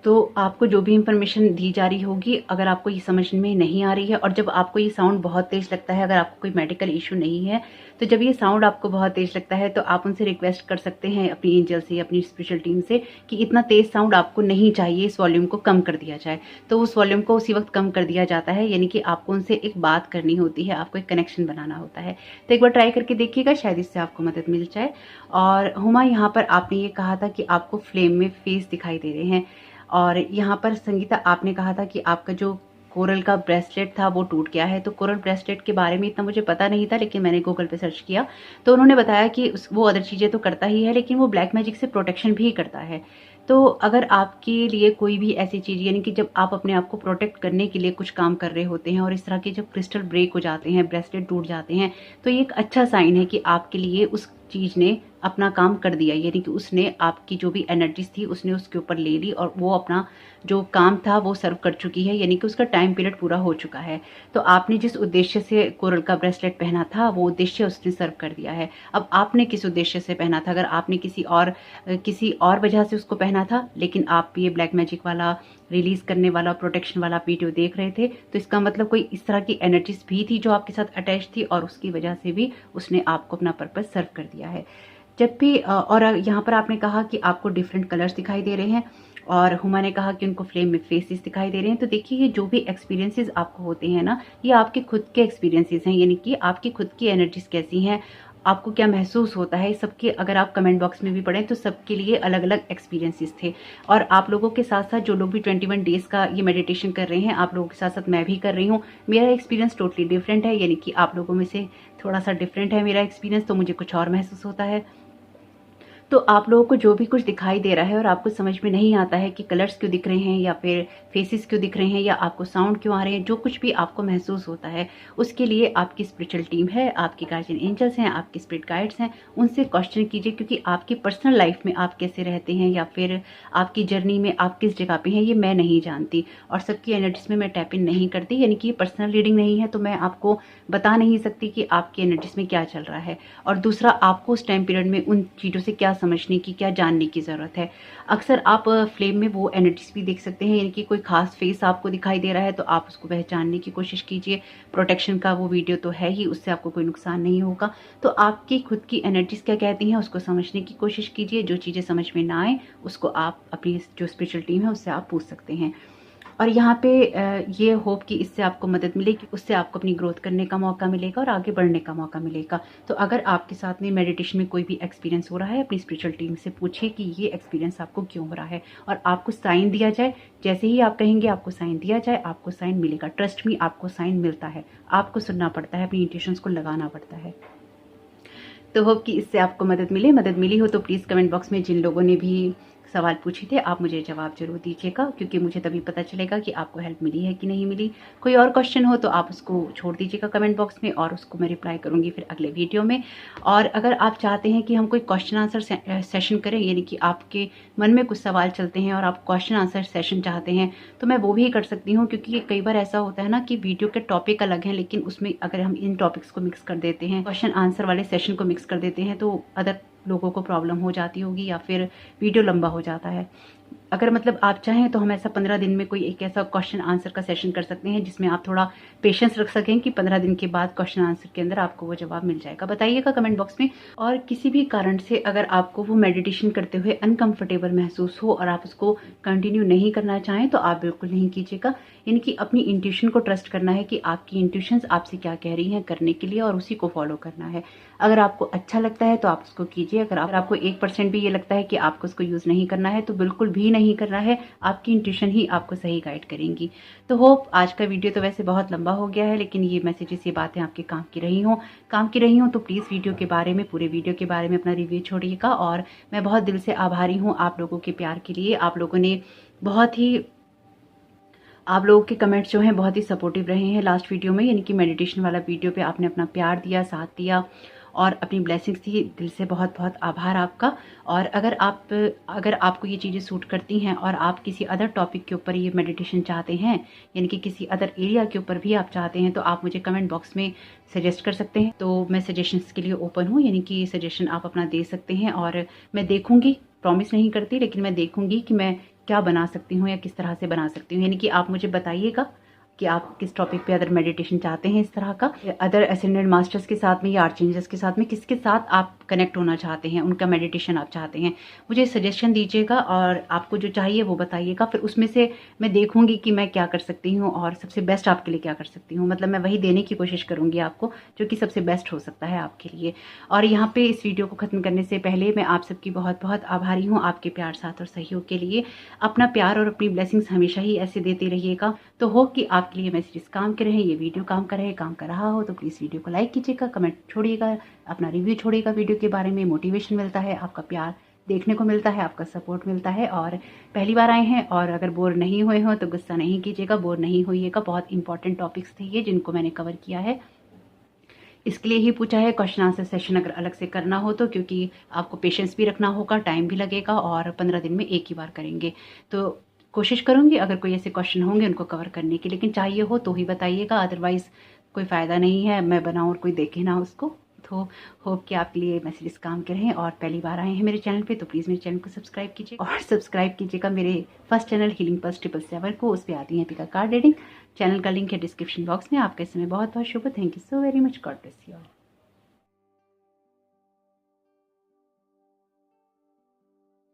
तो आपको जो भी इंफॉर्मेशन दी जा रही होगी, अगर आपको ये समझ में नहीं आ रही है, और जब आपको ये साउंड बहुत तेज लगता है, अगर आपको कोई मेडिकल इशू नहीं है, तो जब ये साउंड आपको बहुत तेज लगता है, तो आप उनसे रिक्वेस्ट कर सकते हैं, अपनी एंजल से, अपनी स्पिरिचुअल टीम से, कि इतना तेज साउंड आपको नहीं चाहिए, इस वॉल्यूम को कम कर दिया जाए। तो उस वॉल्यूम को उसी वक्त कम कर दिया जाता है, यानी कि आपको उनसे एक बात करनी होती है, आपको एक कनेक्शन बनाना होता है। तो एक बार ट्राई करके देखिएगा, शायद इससे आपको मदद मिल जाए। और हुमा, यहाँ पर आपने ये कहा था कि आपको फ्लेम में फेस दिखाई दे रहे हैं, और यहाँ पर संगीता आपने कहा था कि आपका जो कोरल का ब्रेसलेट था वो टूट गया है। तो कोरल ब्रेसलेट के बारे में इतना मुझे पता नहीं था, लेकिन मैंने गूगल पे सर्च किया तो उन्होंने बताया कि वो अदर चीज़ें तो करता ही है, लेकिन वो ब्लैक मैजिक से प्रोटेक्शन भी करता है। तो अगर आपके लिए कोई भी ऐसी चीज़, यानी कि जब आप अपने आप को प्रोटेक्ट करने के लिए कुछ काम कर रहे होते हैं और इस तरह के जब क्रिस्टल ब्रेक हो जाते हैं, ब्रेसलेट टूट जाते हैं, तो ये एक अच्छा साइन है कि आपके लिए उस चीज़ ने अपना काम कर दिया, यानी कि उसने आपकी जो भी एनर्जीज थी उसने उसके ऊपर ले ली और वो अपना जो काम था वो सर्व कर चुकी है, यानी कि उसका टाइम पीरियड पूरा हो चुका है। तो आपने जिस उद्देश्य से कोरल का ब्रेसलेट पहना था वो उद्देश्य उसने सर्व कर दिया है। अब आपने किस उद्देश्य से पहना था, अगर आपने किसी और वजह से उसको पहना था, लेकिन आप ये ब्लैक मैजिक वाला, रिलीज करने वाला, प्रोटेक्शन वाला वीडियो देख रहे थे, तो इसका मतलब कोई इस तरह की एनर्जीज भी थी जो आपके साथ अटैच थी, और उसकी वजह से भी उसने आपको अपना पर्पस सर्व कर दिया है। जब भी और यहाँ पर आपने कहा कि आपको डिफरेंट कलर्स दिखाई दे रहे हैं, और हुमा ने कहा कि उनको फ्लेम में फेसेस दिखाई दे रहे हैं। तो देखिए, ये जो भी एक्सपीरियंसेस आपको होते हैं ना, ये आपके खुद के एक्सपीरियंसेस हैं, यानी कि आपकी खुद की एनर्जीज कैसी हैं, आपको क्या महसूस होता है, सबके अगर आप कमेंट बॉक्स में भी पढ़ें तो सबके लिए अलग अलग एक्सपीरियंसेस थे। और आप लोगों के साथ साथ जो लोग भी 21 डेज का ये मेडिटेशन कर रहे हैं, आप लोगों के साथ साथ मैं भी कर रही हूँ। मेरा एक्सपीरियंस टोटली डिफरेंट है, यानी कि आप लोगों में से थोड़ा सा डिफरेंट है मेरा एक्सपीरियंस, तो मुझे कुछ और महसूस होता है। तो आप लोगों को जो भी कुछ दिखाई दे रहा है और आपको समझ में नहीं आता है कि कलर्स क्यों दिख रहे हैं या फिर फेसेस क्यों दिख रहे हैं या आपको साउंड क्यों आ रहे हैं, जो कुछ भी आपको महसूस होता है, उसके लिए आपकी स्पिरिचुअल टीम है, आपके गार्जियन एंजल्स हैं, आपके स्पिरिट गाइड्स हैं, उनसे क्वेश्चन कीजिए। क्योंकि आपकी पर्सनल लाइफ में आप कैसे रहते हैं या फिर आपकी जर्नी में आप किस जगह पे हैं, ये मैं नहीं जानती, और सबकी एनर्जीज में मैं टैप इन नहीं करती, यानी कि पर्सनल रीडिंग नहीं है, तो मैं आपको बता नहीं सकती कि आपकी एनर्जीज में क्या चल रहा है। और दूसरा, आपको उस टाइम पीरियड में उन चीज़ों से क्या समझने की, क्या जानने की ज़रूरत है। अक्सर आप फ्लेम में वो एनर्जीज भी देख सकते हैं, यानी कि कोई खास फेस आपको दिखाई दे रहा है तो आप उसको पहचानने की कोशिश कीजिए। प्रोटेक्शन का वो वीडियो तो है ही, उससे आपको कोई नुकसान नहीं होगा। तो आपकी खुद की एनर्जीज क्या कहती हैं उसको समझने की कोशिश कीजिए। जो चीज़ें समझ में ना आए उसको आप अपनी जो स्पिरिचुअल टीम है उससे आप पूछ सकते हैं। और यहाँ पे ये होप कि इससे आपको मदद मिलेगी, उससे आपको अपनी ग्रोथ करने का मौका मिलेगा और आगे बढ़ने का मौका मिलेगा। तो अगर आपके साथ में मेडिटेशन में कोई भी एक्सपीरियंस हो रहा है, अपनी स्पिरिचुअल टीम से पूछिए कि ये एक्सपीरियंस आपको क्यों हो रहा है, और आपको साइन दिया जाए। जैसे ही आप कहेंगे आपको साइन दिया जाए, आपको साइन मिलेगा। ट्रस्ट मी, आपको साइन मिलता है। आपको सुनना पड़ता है, अपनी इंट्यूशंस को लगाना पड़ता है। तो होप कि इससे आपको मदद मिली हो तो प्लीज़ कमेंट बॉक्स में जिन लोगों ने भी सवाल पूछे थे आप मुझे जवाब जरूर दीजिएगा, क्योंकि मुझे तभी पता चलेगा कि आपको हेल्प मिली है कि नहीं मिली। कोई और क्वेश्चन हो तो आप उसको छोड़ दीजिएगा कमेंट बॉक्स में, और उसको मैं रिप्लाई करूंगी फिर अगले वीडियो में। और अगर आप चाहते हैं कि हम कोई क्वेश्चन आंसर सेशन करें, यानी कि आपके मन में कुछ सवाल चलते हैं और आप क्वेश्चन आंसर सेशन चाहते हैं, तो मैं वो भी कर सकती हूँ। क्योंकि कई बार ऐसा होता है ना कि वीडियो के टॉपिक अलग हैं, लेकिन उसमें अगर हम इन टॉपिक्स को मिक्स कर देते हैं, क्वेश्चन आंसर वाले सेशन को मिक्स कर देते हैं, तो अदर लोगों को प्रॉब्लम हो जाती होगी या फिर वीडियो लंबा हो जाता है। अगर मतलब आप चाहें तो हम ऐसा 15 दिन में कोई एक ऐसा क्वेश्चन आंसर का सेशन कर सकते हैं जिसमें आप थोड़ा पेशेंस रख सकें कि 15 दिन के बाद क्वेश्चन आंसर के अंदर आपको वो जवाब मिल जाएगा। बताइएगा कमेंट बॉक्स में। और किसी भी कारण से अगर आपको वो मेडिटेशन करते हुए अनकंफर्टेबल महसूस हो और आप उसको कंटिन्यू नहीं करना चाहें तो आप बिल्कुल नहीं कीजिएगा। यानी कि अपनी इंट्यूशन को ट्रस्ट करना है कि आपकी इंट्यूशंस आपसे क्या कह रही हैं करने के लिए, और उसी को फॉलो करना है। अगर आपको अच्छा लगता है तो आप उसको कीजिए। अगर आपको 1% भी ये लगता है कि आपको उसको यूज़ नहीं करना है तो बिल्कुल भी नहीं करना है। आपकी इंट्यूशन ही आपको सही गाइड करेंगी। तो होप आज का वीडियो तो वैसे बहुत लंबा हो गया है, लेकिन ये मैसेजेस, ये बातें आपके काम की रही हों तो प्लीज़ वीडियो के बारे में, पूरे वीडियो के बारे में अपना रिव्यू छोड़िएगा। और मैं बहुत दिल से आभारी हूँ आप लोगों के प्यार के लिए। आप लोगों के कमेंट्स जो हैं बहुत ही सपोर्टिव रहे हैं लास्ट वीडियो में, यानी कि मेडिटेशन वाला वीडियो पे आपने अपना प्यार दिया, साथ दिया और अपनी ब्लेसिंग्स दी। दिल से बहुत बहुत आभार आपका। और अगर आपको ये चीज़ें सूट करती हैं और आप किसी अदर टॉपिक के ऊपर ये मेडिटेशन चाहते हैं, यानी कि किसी अदर एरिया के ऊपर भी आप चाहते हैं, तो आप मुझे कमेंट बॉक्स में सजेस्ट कर सकते हैं। तो मैं सजेशंस के लिए ओपन हूँ, यानी कि सजेशन आप अपना दे सकते हैं और मैं देखूंगी। प्रॉमिस नहीं करती, लेकिन मैं देखूंगी कि मैं क्या बना सकती हूँ या किस तरह से बना सकती हूँ। यानी कि आप मुझे बताइएगा कि आप किस टॉपिक पे अदर मेडिटेशन चाहते हैं, इस तरह का अदर असेंडेंट मास्टर्स के साथ में या आर्चेंजल्स के साथ में, किसके साथ आप कनेक्ट होना चाहते हैं, उनका मेडिटेशन आप चाहते हैं, मुझे सजेशन दीजिएगा और आपको जो चाहिए वो बताइएगा। फिर उसमें से मैं देखूंगी कि मैं क्या कर सकती हूँ और सबसे बेस्ट आपके लिए क्या कर सकती हूँ। मतलब मैं वही देने की कोशिश करूंगी आपको जो कि सबसे बेस्ट हो सकता है आपके लिए। और यहाँ पे इस वीडियो को खत्म करने से पहले मैं आप सबकी बहुत बहुत आभारी हूँ आपके प्यार, साथ और सहयोग के लिए। अपना प्यार और अपनी ब्लेसिंग्स हमेशा ही ऐसे देते रहिएगा। तो होप कि आपके लिए मैसेजेस काम के रहे, ये वीडियो काम कर रहा हो। तो प्लीज़ वीडियो को लाइक कीजिएगा, कमेंट छोड़िएगा, अपना रिव्यू छोड़िएगा वीडियो के बारे में। मोटिवेशन मिलता है, आपका प्यार देखने को मिलता है, आपका सपोर्ट मिलता है। और पहली बार आए हैं और अगर बोर नहीं हुए हो तो गुस्सा नहीं कीजिएगा, बोर नहीं होइएगा। बहुत इंपॉर्टेंट टॉपिक्स थे ये जिनको मैंने कवर किया है, इसके लिए ही पूछा है। क्वेश्चन आंसर सेशन अगर अलग से करना हो तो, क्योंकि आपको पेशेंस भी रखना होगा, टाइम भी लगेगा और 15 दिन में एक ही बार करेंगे। तो कोशिश करूंगी अगर कोई ऐसे क्वेश्चन होंगे उनको कवर करने की, लेकिन चाहिए हो तो ही बताइएगा, अदरवाइज कोई फ़ायदा नहीं है मैं बनाऊँ और कोई देखे ना उसको। तो होप कि आपके लिए मैसेजेस काम के रहें। और पहली बार आए हैं मेरे चैनल पे तो प्लीज़ मेरे चैनल को सब्सक्राइब कीजिए, और सब्सक्राइब कीजिएगा मेरे फर्स्ट चैनल हीलिंग पल्स 777 को। उस पर आती है पिका कार्ड रीडिंग। चैनल का लिंक है डिस्क्रिप्शन बॉक्स में। आपका समय बहुत बहुत शुभ। Thank you so very much. God bless you all.